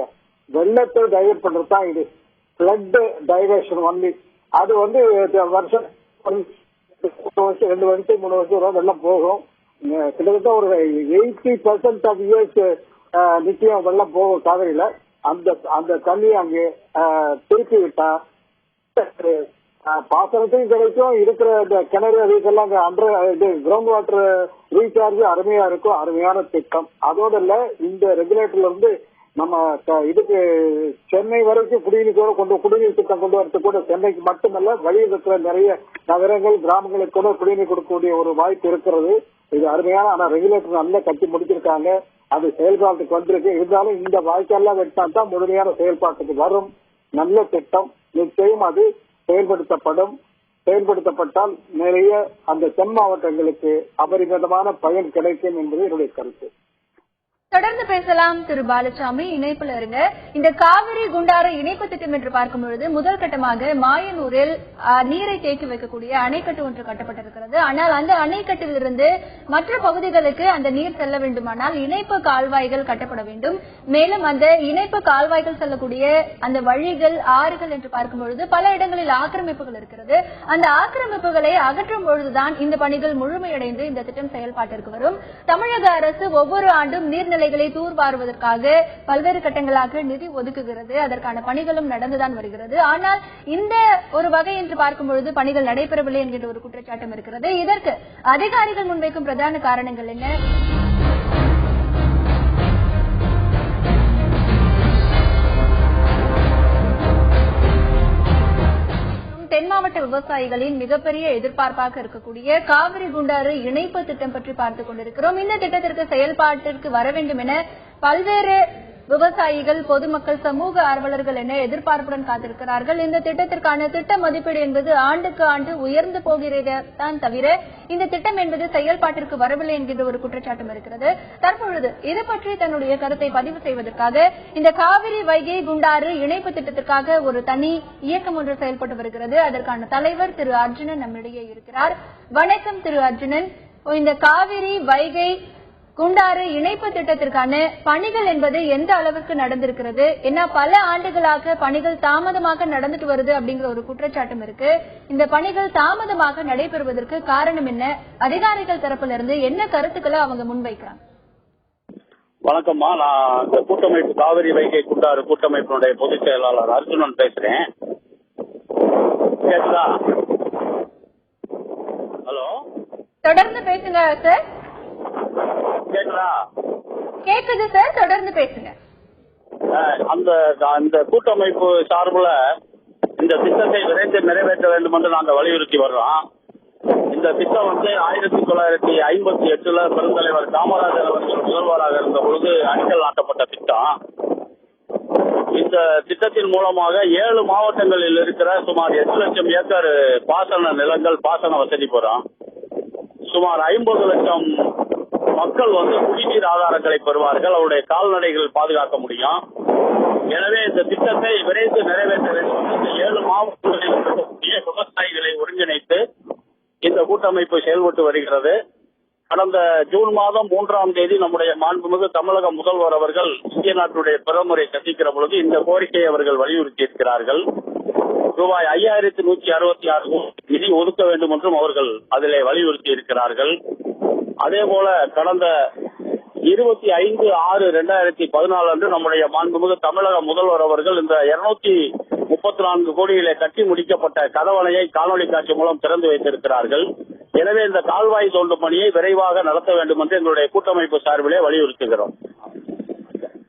[SPEAKER 5] வெள்ளத்தை டைவர்ட் பண்றதுதான் இது பிளட் டைவர்ஷன் ஒன்லி. அது வருஷம் 2 வருஷம் 3 வருஷம் வெள்ளம் போகும். கிட்டத்தட்ட ஒரு 80% ஆஃப் இயர்ஸ் நிச்சயம் வெள்ளம் போகும் காவிரியில. அந்த தண்ணி அங்கே திருப்பி விட்டா பாசனத்தையும் கிடைக்கும். இருக்கிற இந்த கிணறு அதுக்கெல்லாம் கிரவுண்ட் வாட்டர் ரீசார்ஜ் அருமையா இருக்கும். அருமையான திட்டம். அதோட இல்ல இந்த ரெகுலேட்டர்ல இருந்து நம்ம இதுக்கு சென்னை வரைக்கும் குடிநீர் திட்டம் கொண்டு வரது கூட சென்னைக்கு மட்டுமல்ல வழியில் இருக்கிற நிறைய நகரங்கள் கிராமங்களுக்கு கூட குடிநீர் கொடுக்கக்கூடிய ஒரு வாய்ப்பு இருக்கிறது. இது அருமையான ஆனா ரெகுலேட்டர் நல்லா கட்டி முடிச்சிருக்காங்க. அது செயல்பாட்டுக்கு வந்திருக்கு. இருந்தாலும் இந்த வாய்க்கெல்லாம் வெட்டா தான் முழுமையான செயல்பாட்டுக்கு வரும். நல்ல திட்டம். நிச்சயம் அது செயல்படுத்தப்பட்டால் நிறைய அந்த தென் மாவட்டங்களுக்கு அபரிமிதமான பயன் கிடைக்கும் என்பது என்னுடைய கருத்து.
[SPEAKER 1] தொடர்ந்து பேசலாம் திரு பாலசாமி, இணைப்புல இருங்க. இந்த காவிரி குண்டாறு இணைப்பு திட்டம் என்று பார்க்கும் பொழுது முதல் கட்டமாக மாயனூரில் நீரை தேக்கி வைக்கக்கூடிய அணைக்கட்டு ஒன்று கட்டப்பட்டிருக்கிறது. ஆனால் அந்த அணைக்கட்டிலிருந்து மற்ற பகுதிகளுக்கு அந்த நீர் செல்ல வேண்டுமானால் இணைப்பு கால்வாய்கள் கட்டப்பட வேண்டும். மேலும் அந்த இணைப்பு கால்வாய்கள் செல்லக்கூடிய அந்த வழிகள் ஆறுகள் என்று பார்க்கும் பொழுது பல இடங்களில் ஆக்கிரமிப்புகள் இருக்கிறது. அந்த ஆக்கிரமிப்புகளை அகற்றும் பொழுதுதான் இந்த பணிகள் முழுமையடைந்து இந்த திட்டம் செயல்பாட்டிற்கு வரும். தமிழக அரசு ஒவ்வொரு ஆண்டும் நீர்நிலைகளை தூர்வாருவதற்காக பல்வேறு கட்டங்களாக நிதி ஒதுக்குகிறது. அதற்கான பணிகளும் நடந்துதான் வருகிறது. ஆனால் இந்த ஒரு வகை என்று பார்க்கும் பொழுது பணிகள் நடைபெறவில்லை என்கின்ற ஒரு குற்றச்சாட்டும் இருக்கிறது. இதற்கு அதிகாரிகள் முன்வைக்கும் பிரதான காரணங்கள் என்ன? தென் மாவட்ட விவசாயிகளின் மிகப்பெரிய எதிர்பார்ப்பாக இருக்கக்கூடிய காவிரி குண்டாறு இணைப்பு திட்டம் பற்றி பார்த்துக் கொண்டிருக்கிறோம். இந்த திட்டத்திற்கு செயல்பாட்டிற்கு வர வேண்டும் என பல்வேறு விவசாயிகள், பொதுமக்கள், சமூக ஆர்வலர்கள் என எதிர்பார்ப்புடன் காத்திருக்கிறார்கள். இந்த திட்டத்திற்கான திட்ட மதிப்பீடு என்பது ஆண்டுக்கு ஆண்டு உயர்ந்து போகிறதான் தவிர இந்த திட்டம் என்பது செயல்பாட்டிற்கு வரவில்லை என்கின்ற ஒரு குற்றச்சாட்டும் இருக்கிறது. தற்பொழுது இது பற்றி தன்னுடைய கருத்தை பதிவு செய்வதற்காக இந்த காவிரி வைகை குண்டாறு இணைப்பு திட்டத்திற்காக ஒரு தனி இயக்கம் ஒன்று செயல்பட்டு வருகிறது. அதற்கான தலைவர் திரு அர்ஜுனன் நம்மிடையே இருக்கிறார். வணக்கம் திரு அர்ஜுனன். இந்த காவிரி வைகை குண்டாறு இணைப்பு திட்டத்திற்கான பணிகள் என்பது எந்த அளவுக்கு நடந்திருக்கிறது? ஏன்னா பல ஆண்டுகளாக பணிகள் தாமதமாக நடந்துட்டு வருது அப்படிங்கிற ஒரு குற்றச்சாட்டும் இருக்கு. இந்த பணிகள் தாமதமாக நடைபெறுவதற்கு காரணம் என்ன? அதிகாரிகள் தரப்புல இருந்து என்ன கருத்துக்களை அவங்க முன்வைக்கிறாங்க?
[SPEAKER 6] வணக்கம்மா, நான் இந்த கூட்டமைப்பு காவிரி வைகை குண்டாறு கூட்டமைப்பினுடைய பொதுச் செயலாளர் அர்ஜுனன் பேசுறேன். கேக்குதா? ஹலோ, தொடர்ந்து பேசுங்க சார். கேக்குதா? கேக்குது சார், தொடர்ந்து பேசுங்க. அந்த கூட்டமைப்பு சார்புல இந்த திட்டத்தை விரைந்து நிறைவேற்ற வேண்டும் என்று நாங்கள் வலியுறுத்தி வர்றோம். இந்த திட்டம் 1958 பெருந்தலைவர் காமராஜர் அவர்கள் முதல்வராக இருந்த பொழுது அடிக்கல் நாட்டப்பட்ட திட்டம். இந்த திட்டத்தின் மூலமாக 7 மாவட்டங்களில் இருக்கிற சுமார் 8 லட்சம் ஏக்கர் பாசன நிலங்கள் பாசன வசதி பெறும். சுமார் 50 லட்சம் மக்கள் குடிநீர் ஆதாரங்களை பெறுவார்கள். அவருடைய கால்நடைகள் பாதுகாக்க முடியும். எனவே இந்த திட்டத்தை விரைந்து நிறைவேற்ற வேண்டும். இந்த 7 மாவட்டங்களில் இருக்கக்கூடிய விவசாயிகளை ஒருங்கிணைத்து இந்த கூட்டமைப்பு செயல்பட்டு வருகிறது. கடந்த ஜூன் மாதம் 3ஆம் தேதி நம்முடைய மாண்புமிகு தமிழக முதல்வர் அவர்கள் இந்திய நாட்டுடைய பிரதமரை சந்திக்கிற பொழுது இந்த கோரிக்கையை அவர்கள் வலியுறுத்தி இருக்கிறார்கள். ரூபாய் 5166 கோடி நிதி ஒதுக்க வேண்டும் என்றும் அவர்கள் அதிலே வலியுறுத்தி இருக்கிறார்கள். அதே போல கடந்த 25/6/2014 அன்று நம்முடைய மாண்புமிகு தமிழக முதல்வர் அவர்கள் இந்த 234 கோடியிலே கட்டி முடிக்கப்பட்ட கதவணையை காணொலி காட்சி மூலம் திறந்து வைத்திருக்கிறார்கள். எனவே இந்த கால்வாய் தோண்டும் பணியை விரைவாக நடத்த வேண்டும் என்று எங்களுடைய கூட்டமைப்பு சார்பிலே வலியுறுத்துகிறோம்.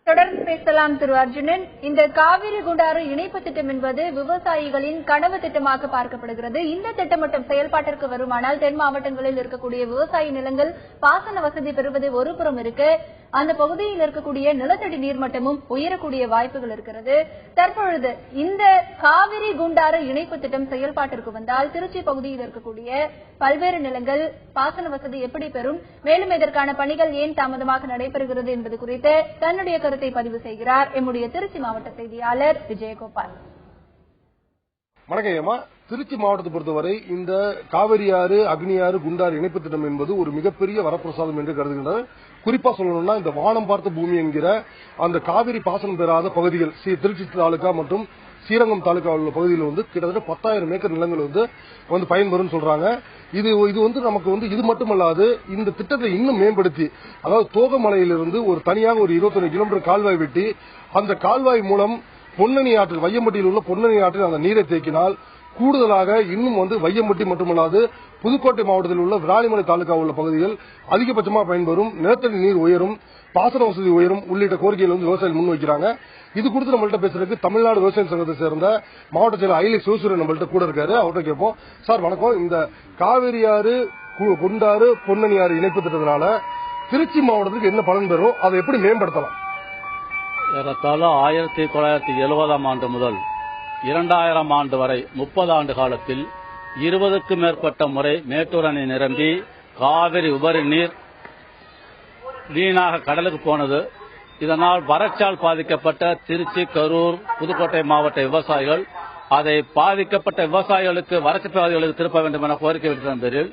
[SPEAKER 1] தொடர்ந்து பேசலாம் திரு அர்ஜுனன். இந்த காவிரி குண்டாறு இணைப்பு திட்டம் என்பது விவசாயிகளின் கனவு திட்டமாக பார்க்கப்படுகிறது. இந்த திட்டம் மட்டும் செயல்பாட்டிற்கு வருமானால் தென் மாவட்டங்களில் இருக்கக்கூடிய விவசாய நிலங்கள் பாசன வசதி பெறுவது ஒரு புறம் இருக்கு. அந்த பகுதியில் இருக்கக்கூடிய நிலத்தடி நீர்மட்டமும் உயரக்கூடிய வாய்ப்புகள் இருக்கிறது. தற்பொழுது இந்த காவிரி குண்டாறு இணைப்பு திட்டம் செயல்பாட்டிற்கு வந்தால் திருச்சி பகுதியில் இருக்கக்கூடிய பல்வேறு நிலங்கள் பாசன வசதி எப்படி பெறும், மேலும் இதற்கான பணிகள் ஏன் தாமதமாக நடைபெறுகிறது என்பது குறித்து தன்னுடைய கருத்தை பதிவு செய்கிறார் எம்முடைய திருச்சி மாவட்ட செய்தியாளர் விஜயகோபால்.
[SPEAKER 7] வணக்கம் ஏமா. திருச்சி மாவட்டத்தை பொறுத்தவரை இந்த காவிரி ஆறு, அக்னி ஆறு, குண்டாறு இணைப்பு திட்டம் என்பது ஒரு மிகப்பெரிய வரப்பிரசாதம் என்று கருதுகின்றனர். குறிப்பா சொல்லணும்னா இந்த வானம் பார்த்த பூமி என்கிற அந்த காவிரி பாசனம் பெறாத பகுதிகள் திருச்சி தாலுகா மற்றும் ஸ்ரீரங்கம் தாலுகாவில் உள்ள பகுதியில் கிட்டத்தட்ட 10,000 ஏக்கர் நிலங்கள் வந்து பயன்பெறும் சொல்றாங்க. இது நமக்கு இது மட்டுமல்லாது இந்த திட்டத்தை இன்னும் மேம்படுத்தி, அதாவது தோகமலையிலிருந்து ஒரு தனியாக ஒரு 21 கிலோமீட்டர் கால்வாய் வெட்டி அந்த கால்வாய் மூலம் பொன்னணி ஆற்றில், வையம்பட்டியில் உள்ள பொன்னணி ஆற்றில் அந்த நீரை தேக்கினால் கூடுதலாக இன்னும் வையம்பட்டி மட்டுமல்லாது புதுக்கோட்டை மாவட்டத்தில் உள்ள விராலிமலை தாலுகாவில் உள்ள பகுதிகள் அதிகபட்சமாக பயன்பெறும், நிலத்தடி நீர் உயரும், பாசன வசதி உயரும் உள்ளிட்ட கோரிக்கைகள் விவசாயிகள் முன்வைக்கிறாங்க. இது குறித்து நம்மள்ட்ட பேசுறதுக்கு தமிழ்நாடு விவசாய சங்கத்தை சேர்ந்த மாவட்ட செயலர் ஐலி சிவசூரியன் நம்மள்ட்ட கூட இருக்காரு. அவர்கிட்ட கேட்போம். சார் வணக்கம். இந்த காவிரி ஆறு, குண்டாறு, பொன்னணி ஆறு இணைப்பு திட்டத்தினால திருச்சி மாவட்டத்துக்கு என்ன பலன் பெறும், அதை எப்படி மேம்படுத்தலாம்?
[SPEAKER 6] ஏறத்தாழ 1970ஆம் ஆண்டு முதல் 2000 ஆண்டு வரை 30 ஆண்டு காலத்தில் 20க்கும் மேற்பட்ட முறை மேட்டூர் அணை நிரம்பி காவிரி உபரி நீர் வீணாக கடலுக்கு போனது. இதனால் வறட்சியால் பாதிக்கப்பட்ட திருச்சி, கரூர், புதுக்கோட்டை மாவட்ட விவசாயிகள் அதை பாதிக்கப்பட்ட விவசாயிகளுக்கு, வறட்சி பகுதிகளுக்கு திருப்ப வேண்டும் என கோரிக்கை விடுத்த பேரில்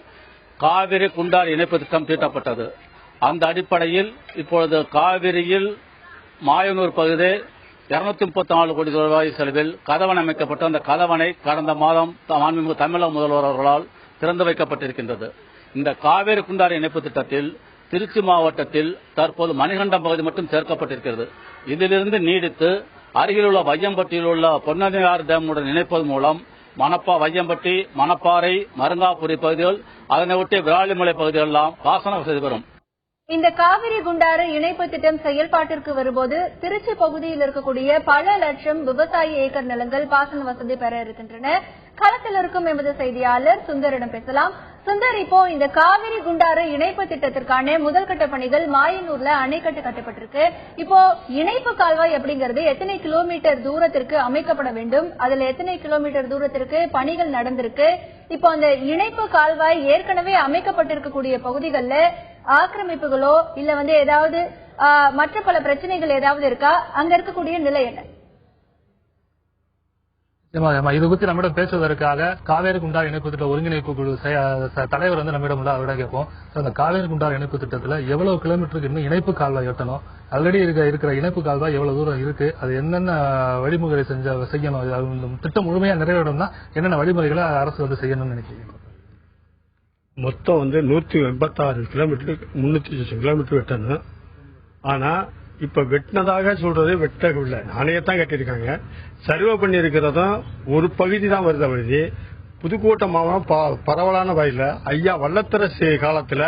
[SPEAKER 6] காவிரி குண்டாறு இணைப்பு திட்டம் தீட்டப்பட்டது. அந்த அடிப்படையில் இப்பொழுது காவிரியில் மாயனூர் பகுதி 234 கோடி ரூபாய் செலவில் கதவணை அமைக்கப்பட்டு அந்த கதவணை கடந்த மாதம் தமிழக முதல்வர் அவர்களால் திறந்து வைக்கப்பட்டிருக்கின்றது. இந்த காவிரி குண்டாறு இணைப்பு திட்டத்தில் திருச்சி மாவட்டத்தில் தற்போது மணிகண்டம் பகுதி மட்டும் சேர்க்கப்பட்டிருக்கிறது. இதிலிருந்து நீடித்து அருகில் உள்ள வையம்பட்டியில் உள்ள பொன்னணியாறு டேமுடன் இணைப்பது மூலம் வையம்பட்டி, மணப்பாறை, மருங்காபுரி பகுதிகள், அதனை ஒட்டிய விராலிமலை பகுதிகள் எல்லாம் பாசன வசதி பெறும்.
[SPEAKER 1] இந்த காவிரி குண்டாறு இணைப்பு திட்டம் செயல்பாட்டிற்கு வரும்போது திருச்சி பகுதியில் இருக்கக்கூடிய பல லட்சம் விவசாய ஏக்கர் நிலங்கள் பாசன வசதி பெற இருக்கின்றன. களத்தில் இருக்கும் எமது செய்தியாளர் சுந்தரிடம் பேசலாம். சுந்தர், இப்போ இந்த காவிரி குண்டாறு இணைப்பு திட்டத்திற்கான முதல்கட்ட பணிகள் மாயனூர்ல அணைக்கட்டு கட்டப்பட்டிருக்கு. இப்போ இணைப்பு கால்வாய் அப்படிங்கிறது எத்தனை கிலோமீட்டர் தூரத்திற்கு அமைக்கப்பட வேண்டும், அதுல எத்தனை கிலோமீட்டர் தூரத்திற்கு பணிகள் நடந்திருக்கு, இப்போ அந்த இணைப்பு கால்வாய் ஏற்கனவே அமைக்கப்பட்டிருக்கக்கூடிய பகுதிகளில் ஆக்கிரமிப்புகளோ இல்ல ஏதாவது மற்ற பல பிரச்சனைகள் ஏதாவது இருக்கா, அங்க இருக்கக்கூடிய நிலை என்ன?
[SPEAKER 3] இது பத்தி நம்மிடம் பேசுவதற்காக காவேரி குண்டாறு இணைப்பு திட்ட ஒருங்கிணைப்பு குழு தலைவர் நம்மிடம் அவரிடம் கேட்போம். அந்த காவேரி குண்டாறு இணைப்பு திட்டத்துல எவ்வளவு கிலோமீட்டருக்கு இன்னும் இணைப்பு கால்வாய் எட்டணும், ஆல்ரெடி இருக்கிற இணைப்பு கால்வாய் எவ்வளவு தூரம் இருக்கு, அது என்னென்ன வழிமுறை செய்யணும், திட்டம் முழுமையா நிறைவேறணும்னா என்னென்ன வழிமுறைகளை அரசு செய்யணும்னு நினைக்கிறீங்க?
[SPEAKER 8] மொத்தம் 186 கிலோமீட்டர் 300 கிலோமீட்டர் வெட்டணும். ஆனா இப்ப வெட்டினதாக சொல்றது வெட்டவில்லை, அணையத்தான் கட்டியிருக்காங்க. சர்வே பண்ணி இருக்கிறதும் ஒரு பகுதி தான் வருது. வருது புதுக்கோட்டை மாவட்டம் பரவலான வகையில ஐயா வல்லத்தரசு காலத்துல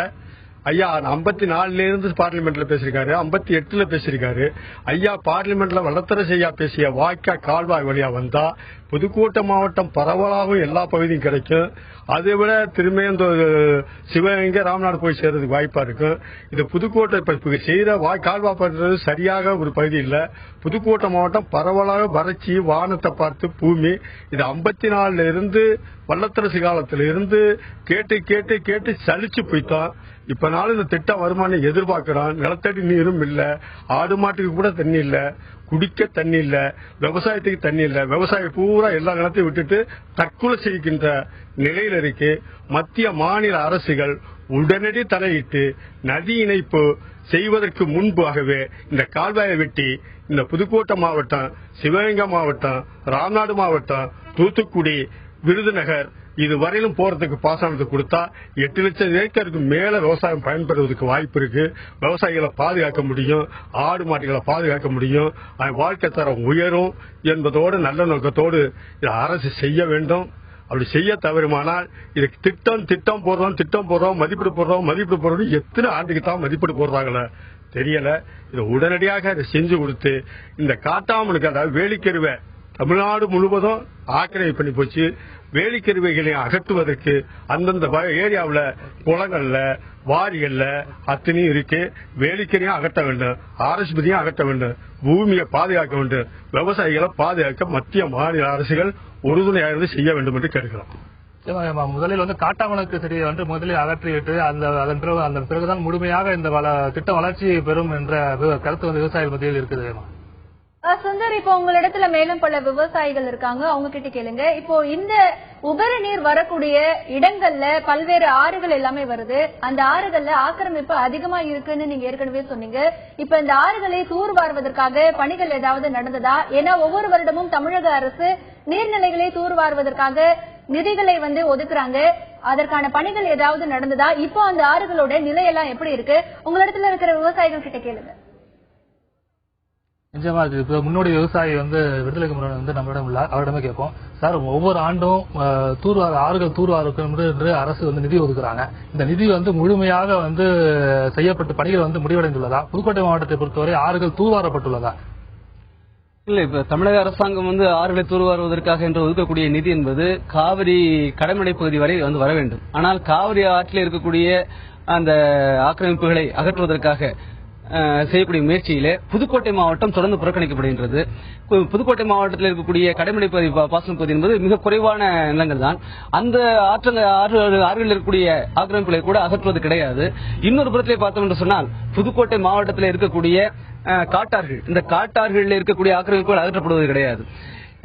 [SPEAKER 8] ஐயா 54 இருந்து பார்லிமெண்ட்ல பேசியிருக்காரு, 58 பேசியிருக்காரு. ஐயா பார்லிமெண்ட்ல வல்லத்தரசு ஐயா பேசிய வாய்க்கா கால்வாய் வழியா வந்தா புதுக்கோட்டை மாவட்டம் பரவலாகவும் எல்லா பகுதியும் கிடைக்கும். அதை விட திரும்பியும் சிவகங்கை, ராமநாடு போய் சேர்றதுக்கு வாய்ப்பா இருக்கும். இது புதுக்கோட்டை செய்யற கால்வாய் பண்றது சரியாக ஒரு பகுதி இல்ல. புதுக்கோட்டை மாவட்டம் பரவலாக வறட்சி, வானத்தை பார்த்து பூமி. இது 54 இருந்து வல்லத்தரசு காலத்துல இருந்து கேட்டு கேட்டு கேட்டு சலிச்சு போய்தான். இப்பனாலும் இந்த திட்டம் வருமானம் எதிர்பார்க்கிறோம். நிலத்தடி நீரும் இல்ல, ஆடு மாட்டுக்கு கூட தண்ணி இல்ல, குடிக்க தண்ணி இல்ல, விவசாயத்துக்கு தண்ணி இல்ல. விவசாயம் பூரா எல்லா நிலத்தையும் விட்டுட்டு தற்கொலை செய்கின்ற நிலையில இருக்கு. மத்திய மாநில அரசுகள் உடனடி தலையிட்டு நதி இணைப்பு செய்வதற்கு முன்பாகவே இந்த கால்வாயை வெட்டி இந்த புதுக்கோட்டை மாவட்டம், சிவகங்கை மாவட்டம், ராமநாடு மாவட்டம், தூத்துக்குடி, விருதுநகர் இதுவரையிலும் போறதுக்கு பாசனத்துக்கு கொடுத்தா 8 லட்சம் ஏக்கருக்கு மேல விவசாயம் பயன்பெறுவதற்கு வாய்ப்பு இருக்கு. விவசாயிகளை பாதுகாக்க முடியும், ஆடு மாட்டுகளை பாதுகாக்க முடியும், வாழ்க்கை தரம் உயரும் என்பதோடு நல்ல நோக்கத்தோடு அரசு செய்ய வேண்டும். அப்படி செய்ய தவறுமானால் இது திட்டம் போடுறோம் மதிப்பீடு போடுறோம் எத்தனை ஆண்டுக்கு தான் மதிப்பீடு போடுறாங்களே தெரியல. இதை உடனடியாக இதை செஞ்சு கொடுத்து இந்த காட்டாமனுக்கு, அதாவது வேலிக்கருவை தமிழ்நாடு முழுவதும் ஆக்கிரமிப்பு பண்ணி போச்சு. வேலிக்கருவிகளை அகற்றுவதற்கு அந்தந்த ஏரியாவில் குளங்கள்ல வாரிகள்ல அத்தனையும் இருக்கு. வேலிக்கரையும் அகற்ற வேண்டும், ஆர்எஸ்பதியும் அகற்ற வேண்டும், பூமியை பாதுகாக்க வேண்டும், விவசாயிகளை பாதுகாக்க மத்திய மாநில அரசுகள் உறுதுணையாக செய்ய வேண்டும் என்று கேட்கிறோம்.
[SPEAKER 3] முதலில் காட்டாமணக்கு செடியை முதலில் அகற்றிவிட்டு அதன் பிறகுதான் முழுமையாக இந்த திட்டம் வளர்ச்சி பெறும் என்ற கருத்து விவசாயிகள் மத்தியில் இருக்குது.
[SPEAKER 1] சுந்தர், இப்போ உங்களிடத்துல மேலும் பல விவசாயிகள் இருக்காங்க, அவங்க கிட்ட கேளுங்க. இப்போ இந்த உபரி நீர் வரக்கூடிய இடங்கள்ல பல்வேறு ஆறுகள் எல்லாமே வருது. அந்த ஆறுகள்ல ஆக்கிரமிப்பு அதிகமா இருக்குன்னு நீங்க ஏற்கனவே சொன்னீங்க. இப்ப இந்த ஆறுகளை தூர்வாருவதற்காக பணிகள் ஏதாவது நடந்ததா? ஏன்னா ஒவ்வொரு வருடமும் தமிழக அரசு நீர்நிலைகளை தூர்வாருவதற்காக நிதிகளை ஒதுக்குறாங்க. அதற்கான பணிகள் ஏதாவது நடந்ததா? இப்போ அந்த ஆறுகளோட நிலையெல்லாம் எப்படி இருக்கு? உங்களிடத்துல இருக்கிற விவசாயிகள் கிட்ட கேளுங்க.
[SPEAKER 3] நிஜமா இப்ப முன்னோடி விவசாயி விடுதலைக்கு முன்னாடி நம்மளிடம் உள்ள அவரிடமே கேட்போம். சார், ஒவ்வொரு ஆண்டும் ஆறுகள் தூர்வாருக்கு என்று அரசு நிதி ஒதுக்குறாங்க. இந்த நிதி முழுமையாக செய்யப்பட்டு பணிகள் முடிவடைந்துள்ளதா? புதுக்கோட்டை மாவட்டத்தை பொறுத்தவரை ஆறுகள் தூர்வாரப்பட்டுள்ளதா?
[SPEAKER 9] இல்ல, இப்ப தமிழக அரசாங்கம் ஆறுகளை தூர்வாருவதற்காக என்று ஒதுக்கக்கூடிய நிதி என்பது காவிரி கடைமடை பகுதி வரை வர வேண்டும். ஆனால் காவிரி ஆற்றில் இருக்கக்கூடிய அந்த ஆக்கிரமிப்புகளை அகற்றுவதற்காக செய்யக்கூடிய முயற்சியிலே புதுக்கோட்டை மாவட்டம் தொடர்ந்து புறக்கணிக்கப்படுகின்றது. புதுக்கோட்டை மாவட்டத்தில் இருக்கக்கூடிய கடைமடை பகுதி பாசன பகுதி என்பது மிக குறைவான நிலங்கள் தான். அந்த ஆறுகளில் இருக்கக்கூடிய ஆக்கிரமிப்புகளை கூட அகற்றுவது கிடையாது. இன்னொரு புறத்திலே பார்த்தோம் என்று சொன்னால் புதுக்கோட்டை மாவட்டத்தில் இருக்கக்கூடிய காட்டார்கள், இந்த காட்டார்களில் இருக்கக்கூடிய ஆக்கிரமிப்புகள் அகற்றப்படுவது கிடையாது.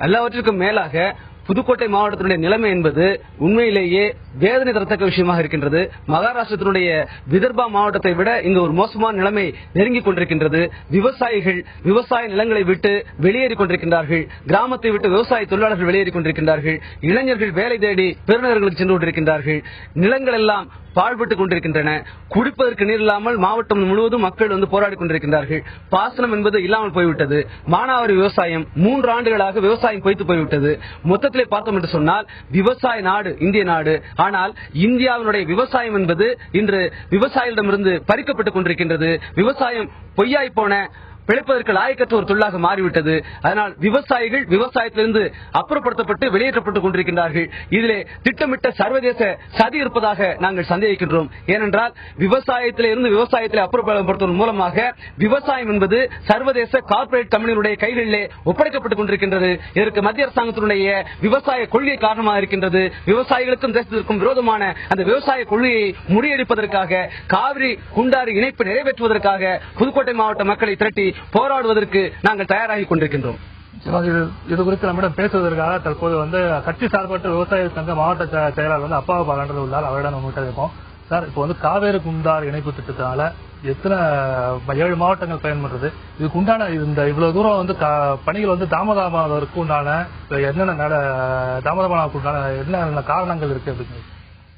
[SPEAKER 9] எல்லாவற்றிற்கும் மேலாக புதுக்கோட்டை மாவட்டத்தினுடைய நிலைமை என்பது உண்மையிலேயே வேதனை தரத்தக்க விஷயமாக இருக்கின்றது. மகாராஷ்டிரத்தினுடைய விதர்பா மாவட்டத்தை விட இங்கு ஒரு மோசமான நிலைமை நெருங்கிக் கொண்டிருக்கின்றது. விவசாயிகள் விவசாய நிலங்களை விட்டு வெளியேறிக் கொண்டிருக்கின்றார்கள். கிராமத்தை விட்டு விவசாய தொழிலாளர்கள் வெளியேறிக் கொண்டிருக்கின்றார்கள். இளைஞர்கள் வேலை தேடி பெருநகர்களுக்கு சென்று கொண்டிருக்கின்றார்கள். நிலங்கள் எல்லாம் பாழ்பட்டுக் கொண்டிருக்கின்றன. குடிப்பதற்கு நீர் இல்லாமல் மாவட்டம் முழுவதும் மக்கள் போராடிக் கொண்டிருக்கின்றார்கள். பாசனம் என்பது இல்லாமல் போய்விட்டது. மானாவாரி விவசாயம் 3 ஆண்டுகளாக விவசாயம் பொய்த்து போய்விட்டது. மொத்தத்திலே பார்த்தோம் என்று சொன்னால் விவசாய நாடு இந்திய நாடு. ஆனால் இந்தியாவினுடைய விவசாயம் என்பது இன்று விவசாயிகளிடமிருந்து பறிக்கப்பட்டுக் கொண்டிருக்கின்றது. விவசாயம் பொய்யாய் போன பிழைப்பதற்கு லாயக்கற்ற ஒரு தொழிலாக மாறிவிட்டது. அதனால் விவசாயிகள் விவசாயத்திலிருந்து அப்புறப்படுத்தப்பட்டு வெளியேற்றப்பட்டுக் கொண்டிருக்கின்றார்கள். இதிலே திட்டமிட்ட சர்வதேச சதி இருப்பதாக நாங்கள் சந்தேகிக்கின்றோம். ஏனென்றால் விவசாயத்திலிருந்து விவசாயத்தில் அப்புறப்படுத்துவதன் மூலமாக விவசாயம் என்பது சர்வதேச கார்ப்பரேட் கம்பெனிகளுடைய கைகளிலே ஒப்படைக்கப்பட்டுக் கொண்டிருக்கின்றது. இதற்கு மத்திய அரசாங்கத்தினுடைய விவசாய கொள்கை காரணமாக இருக்கின்றது. விவசாயிகளுக்கும் தேசத்திற்கும் விரோதமான அந்த விவசாய கொள்கையை முறியடிப்பதற்காக காவிரி குண்டாறு இணைப்பு நிறைவேற்றுவதற்காக புதுக்கோட்டை மாவட்ட மக்களை திரட்டி போராடுவதற்கு நாங்கள் தயாராகி கொண்டிருக்கின்றோம்.
[SPEAKER 3] இது குறித்து நம்மிடம் பேசுவதற்காக தற்போது கட்சி சார்பற்ற விவசாய சங்க மாவட்ட செயலாளர் அப்பாவை பாலண்டர் உள்ளார். அவரிடம் நம்மகிட்ட இருக்கோம். சார், இப்போ காவேரி குண்டாறு இணைப்பு திட்டத்தினால எத்தனை 7 மாவட்டங்கள் பயன்படுறது? இதுக்கு உண்டான இவ்வளவு தூரம் பணிகள் தாமதமாவதற்கு உண்டான என்னென்ன தாமதமானதுக்கு உண்டான என்ன காரணங்கள் இருக்கு அப்படின்னு?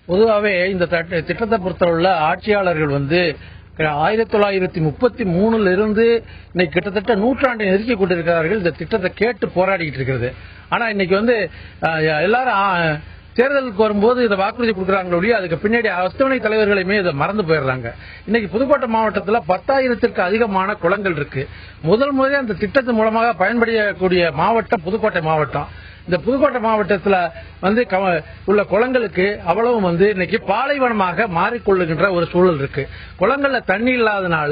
[SPEAKER 10] பொதுவாகவே இந்த திட்டத்தை பொறுத்தவரை ஆட்சியாளர்கள் 1933 இருந்து இன்னைக்கு கிட்டத்தட்ட நூற்றாண்டை நெருக்கி கொண்டிருக்கிறார்கள். இந்த திட்டத்தை கேட்டு போராடிட்டு இருக்கிறது. ஆனா இன்னைக்கு எல்லாரும் தேர்தலுக்கு வரும்போது இதை வாக்குறுதி கொடுக்குறாங்களோ அதுக்கு பின்னாடி அஸ்தவணை தலைவர்களையுமே இதை மறந்து போயிடுறாங்க. இன்னைக்கு புதுக்கோட்டை மாவட்டத்தில் 10,000ற்கு அதிகமான குளங்கள் இருக்கு. முதலே அந்த திட்டத்தின் மூலமாக பயன்படக்கூடிய மாவட்டம் புதுக்கோட்டை மாவட்டம். இந்த புதுக்கோட்டை மாவட்டத்தில் உள்ள குளங்களுக்கு அவ்வளவு இன்னைக்கு பாலைவனமாக மாறிக்கொள்ளுகின்ற ஒரு சூழல் இருக்கு. குளங்கள்ல தண்ணி இல்லாதனால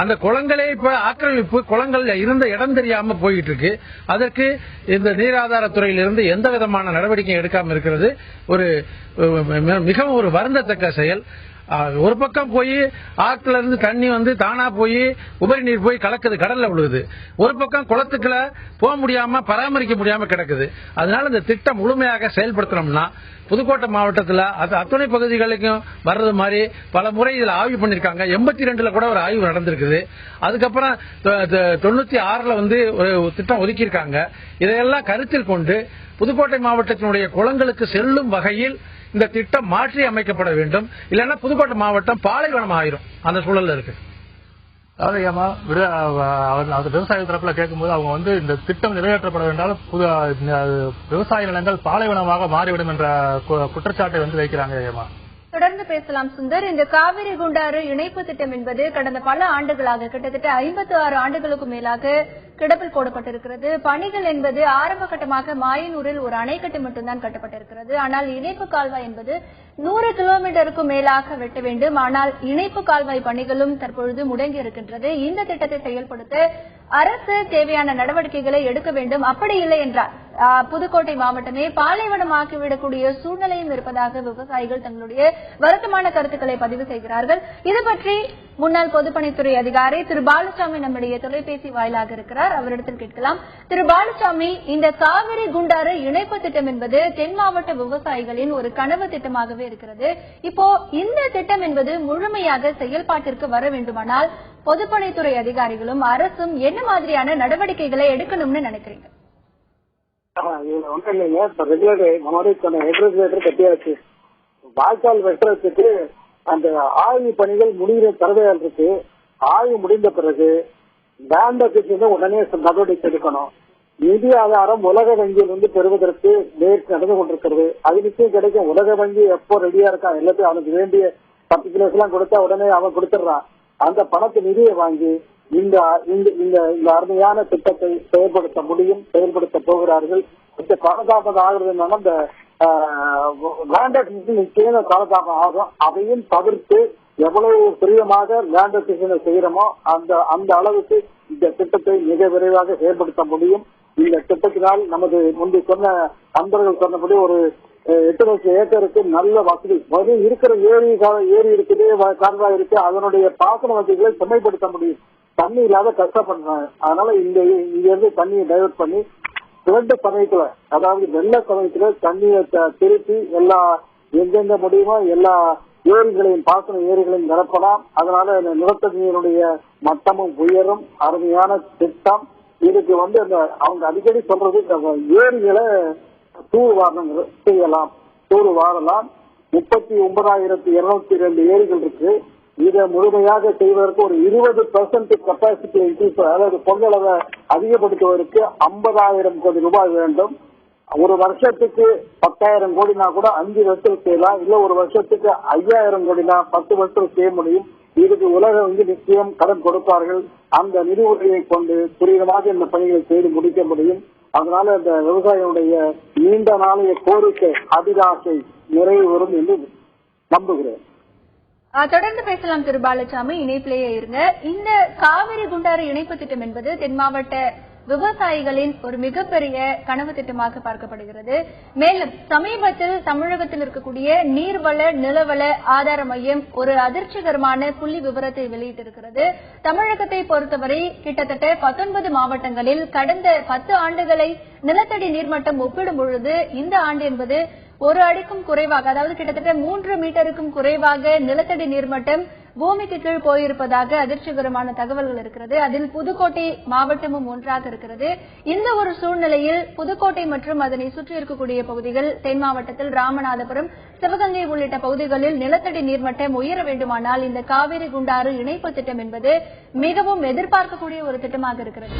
[SPEAKER 10] அந்த குளங்களே இப்ப ஆக்கிரமிப்பு, குளங்கள்ல இருந்த இடம் தெரியாம போயிட்டு இருக்கு. அதற்கு இந்த நீராதாரத்துறையிலிருந்து எந்த விதமான நடவடிக்கை எடுக்காம இருக்கிறது ஒரு மிகவும் ஒரு வருந்தத்தக்க செயல். ஒரு பக்கம் போய் ஆற்றுல இருந்து தண்ணி தானா போய் உபரி நீர் போய் கலக்குது, கடல்ல விழுகுது. ஒரு பக்கம் குளத்துக்குள்ள போக முடியாம பராமரிக்க முடியாம கிடக்குது. அதனால இந்த திட்டம் முழுமையாக செயல்படுத்தணும்னா புதுக்கோட்டை மாவட்டத்தில் அத்தனை பகுதிகளுக்கும் வர்றது மாதிரி பல முறை இதுல ஆய்வு பண்ணிருக்காங்க. 82ல கூட ஒரு ஆய்வு நடந்திருக்குது. அதுக்கப்புறம் 96ல ஒரு திட்டம் ஒதுக்கியிருக்காங்க. இதையெல்லாம் கருத்தில் கொண்டு புதுக்கோட்டை மாவட்டத்தினுடைய குளங்களுக்கு செல்லும் வகையில் இந்த திட்டம் மாற்றி அமைக்கப்பட வேண்டும். இல்லைன்னா புதுக்கோட்டை மாவட்டம் பாலைவனம் ஆயிரும். அந்த சூழல்ல இருக்கு.
[SPEAKER 3] அதாவது விவசாய தரப்புல கேட்கும்போது அவங்க இந்த திட்டம் நிறைவேற்றப்பட வேண்டால் விவசாய நிலங்கள் பாலைவனமாக மாறிவிடும் என்ற குற்றச்சாட்டை வைக்கிறாங்க.
[SPEAKER 1] தொடர்ந்து பேசலாம் சுந்தர். இந்த காவிரி குண்டாறு இணைப்பு திட்டம் என்பது கடந்த பல ஆண்டுகளாக கிட்டத்தட்ட 56 ஆண்டுகளுக்கு மேலாக கிடப்பில் போடப்பட்டிருக்கிறது. பணிகள் என்பது ஆரம்ப கட்டமாக மாயனூரில் ஒரு அணைக்கட்டு மட்டும்தான் கட்டப்பட்டிருக்கிறது. ஆனால் இணைப்பு கால்வாய் என்பது 100 கிலோமீட்டருக்கும் மேலாக வெட்ட வேண்டும். ஆனால் இணைப்பு கால்வாய் பணிகளும் தற்பொழுது முடங்கி இருக்கின்றது. இந்த திட்டத்தை செயல்படுத்த அரசு தேவையான நடவடிக்கைகளை எடுக்க வேண்டும். அப்படி இல்லை என்றால் புதுக்கோட்டை மாவட்டமே பாலைவனமாக்கிவிடக்கூடிய சூழ்நிலையும் இருப்பதாக விவசாயிகள் தங்களுடைய வருத்தமான கருத்துக்களை பதிவு செய்கிறார்கள். இது பற்றி முன்னாள் பொதுப்பணித்துறை அதிகாரி திரு பாலுசாமி நம்முடைய தொலைபேசி வாயிலாக இருக்கிறார். அவரிடத்தில் கேட்கலாம். திரு பாலுசாமி, இந்த காவிரி குண்டாறு இணைப்பு திட்டம் என்பது தென் மாவட்ட விவசாயிகளின் ஒரு கனவு திட்டமாகவே இருக்கிறது. இப்போ இந்த திட்டம் என்பது முழுமையாக செயல்பாட்டிற்கு வர வேண்டுமானால் பொதுப்பணித்துறை அதிகாரிகளும் அரசும் என்ன மாதிரியான நடவடிக்கைகளை எடுக்கணும்னு நினைக்கிறீங்க?
[SPEAKER 5] இதுல ஒன்றும் இல்லைங்க. இப்ப ரெகுலேட்டர் கட்டியாச்சு. வாய்க்கால் வெட்டுறதுக்கு அந்த ஆய்வு பணிகள் முடிகிற தரவையால் இருக்கு. ஆய்வு முடிந்த பிறகு லேண்ட் உடனே நடவடிக்கை எடுக்கணும். நிதி ஆதாரம் உலக வங்கியில் பெறுவதற்கு நேற்று நடந்து கொண்டிருக்கிறது. அது நிச்சயம் கிடைக்கும். உலக வங்கி எப்போ ரெடியா இருக்கான், எல்லாத்தையும் அவனுக்கு வேண்டிய பர்டிகுலர்ஸ் எல்லாம் கொடுத்தா உடனே அவன் கொடுத்துடுறான். அந்த பணத்தை நிதியை வாங்கி இந்த அருமையான திட்டத்தை செயல்படுத்த முடியும், செயல்படுத்த போகிறார்கள். காலதாமதம் ஆகுறது என்னன்னா இந்த லேண்ட் அக்விசிஷன் நிச்சயம் காலதாமதம் ஆகும். அதையும் தவிர்த்து எவ்வளவு பிரியமாக லேண்ட் அக்விசிஷனை செய்யறோமோ அந்த அளவுக்கு இந்த திட்டத்தை மிக விரைவாக செயல்படுத்த முடியும். இந்த திட்டத்தினால் நமது முன்பு சொன்ன நண்பர்கள் சொன்னபடி ஒரு 8 லட்சம் ஏக்கருக்கு நல்ல வசதி இருக்கிற ஏரி இருக்குது, கால்வாய் இருக்கு. அதனுடைய பாசன வசதிகளை செம்மைப்படுத்த முடியும். தண்ணி இல்லாத கஷ்டப்படுறாங்க. அதனால இங்க இருந்து தண்ணியை டைவர்ட் பண்ணி 2 சமயத்துல, அதாவது வெள்ள சமயத்துல தண்ணியை திருப்பி எல்லா எங்கெங்க முடியுமோ எல்லா ஏரிகளையும் பாசன ஏரிகளையும் நிரப்பலாம். அதனால நிலத்தடி நீருடைய மட்டமும் உயரும். அருமையான திட்டம். இதுக்கு அவங்க அடிக்கடி சொல்றது இந்த ஏரிகளை தூர் வாரணம் செய்யலாம், தூர் வாரலாம். 39,202 ஏரிகள் இருக்கு. இதை முழுமையாக செய்வதற்கு ஒரு 20% கெப்பாசிட்டி இன்க்ரீஸ், அதாவது கொள்ளளவை அதிகப்படுத்துவதற்கு 50,000 கோடி ரூபாய் வேண்டும். ஒரு வருஷத்துக்கு 10,000 கோடினா கூட 5 வருஷம் செய்யலாம். இல்ல ஒரு வருஷத்துக்கு 5,000 கோடினா 10 வருஷம் செய்ய முடியும். இதுக்கு உலக வங்கி நிச்சயம் கடன் கொடுப்பார்கள். அந்த நிதி உதவியை கொண்டு துரிதமாக இந்த பணிகளை செய்து முடிக்க முடியும். அதனால இந்த விவசாயிகளுடைய நீண்ட நாளைய கோரிக்கை அபிலாஷை நிறைவேறும் என்று நம்புகிறேன்.
[SPEAKER 1] தொடர்ந்து பேசலாம் திரு பாலசாமி, இணைப்பிலேயே இருங்க. இந்த காவிரி குண்டாறு இணைப்பு திட்டம் என்பது தென் மாவட்ட விவசாயிகளின் ஒரு மிகப்பெரிய கனவு திட்டமாக பார்க்கப்படுகிறது. மேலும் சமீபத்தில் தமிழகத்தில் இருக்கக்கூடிய நீர்வள நிலவள ஆதார மையம் ஒரு அதிர்ச்சிகரமான புள்ளி விவரத்தை வெளியிட்டிருக்கிறது. தமிழகத்தை பொறுத்தவரை கிட்டத்தட்ட 19 மாவட்டங்களில் கடந்த 10 ஆண்டுகளை நிலத்தடி நீர்மட்டம் ஒப்பிடும் பொழுது இந்த ஆண்டு என்பது ஒரு அடிக்கும் குறைவாக, அதாவது கிட்டத்தட்ட 3 மீட்டருக்கும் குறைவாக நிலத்தடி நீர்மட்டம் பூமிக்கு கீழ் போயிருப்பதாக அதிர்ச்சிகரமான தகவல்கள் இருக்கிறது. அதில் புதுக்கோட்டை மாவட்டமும் ஒன்றாக இருக்கிறது. இந்த ஒரு சூழ்நிலையில் புதுக்கோட்டை மற்றும் அதனை சுற்றி இருக்கக்கூடிய பகுதிகள், தென் மாவட்டத்தில் ராமநாதபுரம், சிவகங்கை உள்ளிட்ட பகுதிகளில் நிலத்தடி நீர்மட்டம் உயர வேண்டுமானால் இந்த காவிரி குண்டாறு இணைப்பு திட்டம் என்பது மிகவும் எதிர்பார்க்கக்கூடிய ஒரு திட்டமாக இருக்கிறது.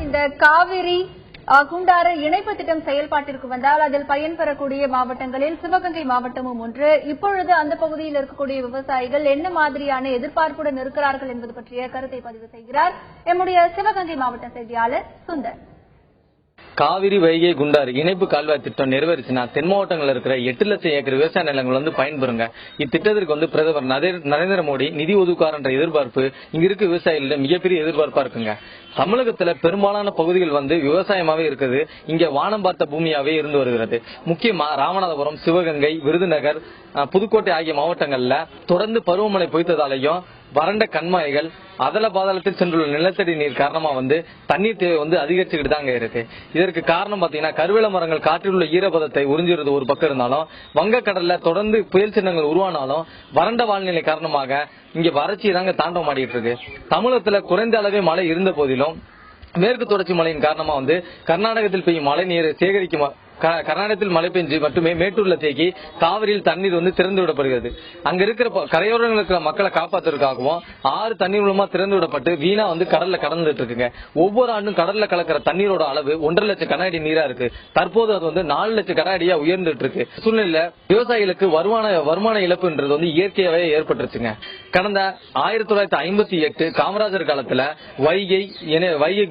[SPEAKER 1] இந்த காவிரி குண்டாறு இணைப்பு திட்டம் செயல்பாட்டிற்கு வந்தால் அதில் பயன்பெறக்கூடிய மாவட்டங்களில் சிவகங்கை மாவட்டமும் ஒன்று. இப்பொழுது அந்த பகுதியில் இருக்கக்கூடிய விவசாயிகள் என்ன மாதிரியான எதிர்பார்ப்புடன் இருக்கிறார்கள் என்பது பற்றிய கருத்தை பதிவு செய்கிறார் எம்முடைய சிவகங்கை மாவட்ட செய்தியாளர் சுந்தர்.
[SPEAKER 11] காவிரி வைகை குண்டாறு இணைப்பு கால்வாய் திட்டம் நிறைவேறிச்சுன்னா தென் மாவட்டங்களில் இருக்கிற 8 லட்சம் ஏக்கர் விவசாய நிலங்கள் பயன்பெறுங்க. இத்திட்டத்திற்கு பிரதமர் நரேந்திர மோடி நிதி ஒதுக்குவார் என்ற எதிர்பார்ப்பு இங்க இருக்க விவசாயிகளிடம் மிகப்பெரிய எதிர்பார்ப்பா இருக்குங்க. தமிழகத்துல பெரும்பாலான பகுதிகள் விவசாயமாவே இருக்குது. இங்க வானம் பார்த்த பூமியாவே இருந்து வருகிறது. முக்கியமா ராமநாதபுரம், சிவகங்கை, விருதுநகர், புதுக்கோட்டை ஆகிய மாவட்டங்கள்ல தொடர்ந்து பருவமழை பொய்த்ததாலையும் வறண்ட கண்மாய்கள் அதல பாதாளத்தில் சென்றுள்ள நிலத்தடி நீர் காரணமா தண்ணீர் தேவை அதிகரிச்சுக்கிட்டு தாங்க இருக்கு. இதற்கு காரணம் பாத்தீங்கன்னா கருவேல மரங்கள் காற்றில் உள்ள ஈரப்பதத்தை உறிஞ்சிருது ஒரு பக்கம் இருந்தாலும், வங்கக்கடல்ல தொடர்ந்து புயல் சின்னங்கள் உருவானாலும் வறண்ட வாழ்நிலை காரணமாக இங்க வறட்சி தாங்க தாண்டவம் ஆடிட்டு இருக்கு. தமிழகத்துல குறைந்த அளவே மழை இருந்த போதிலும் மேற்கு தொடர்ச்சி மழையின் காரணமா கர்நாடகத்தில் பெய்யும் மழை நீரை கர்நாடகத்தில் மழை பெஞ்சு மட்டுமே மேட்டூர்ல தேக்கி காவிரியில் தண்ணீர் வந்து திறந்து விடப்படுகிறது. அங்க இருக்கிற கரையோரங்கள் இருக்கிற மக்களை காப்பாற்றுவதற்காகவும் 6 தண்ணீர் மூலமா திறந்து விடப்பட்டு வீணா வந்து கடல்ல கடந்துட்டு இருக்குங்க. ஒவ்வொரு ஆண்டும் கடல்ல கலக்கிற தண்ணீரோட அளவு 1.5 லட்சம் கன அடி நீரா இருக்கு. தற்போது அது வந்து 4 லட்சம் கன அடியா உயர்ந்துட்டு இருக்கு. சூழ்நிலையில விவசாயிகளுக்கு வருமான இழப்புன்றது வந்து இயற்கையாவே ஏற்பட்டுருச்சுங்க. கடந்த 1958 காமராஜர் காலத்துல வைகை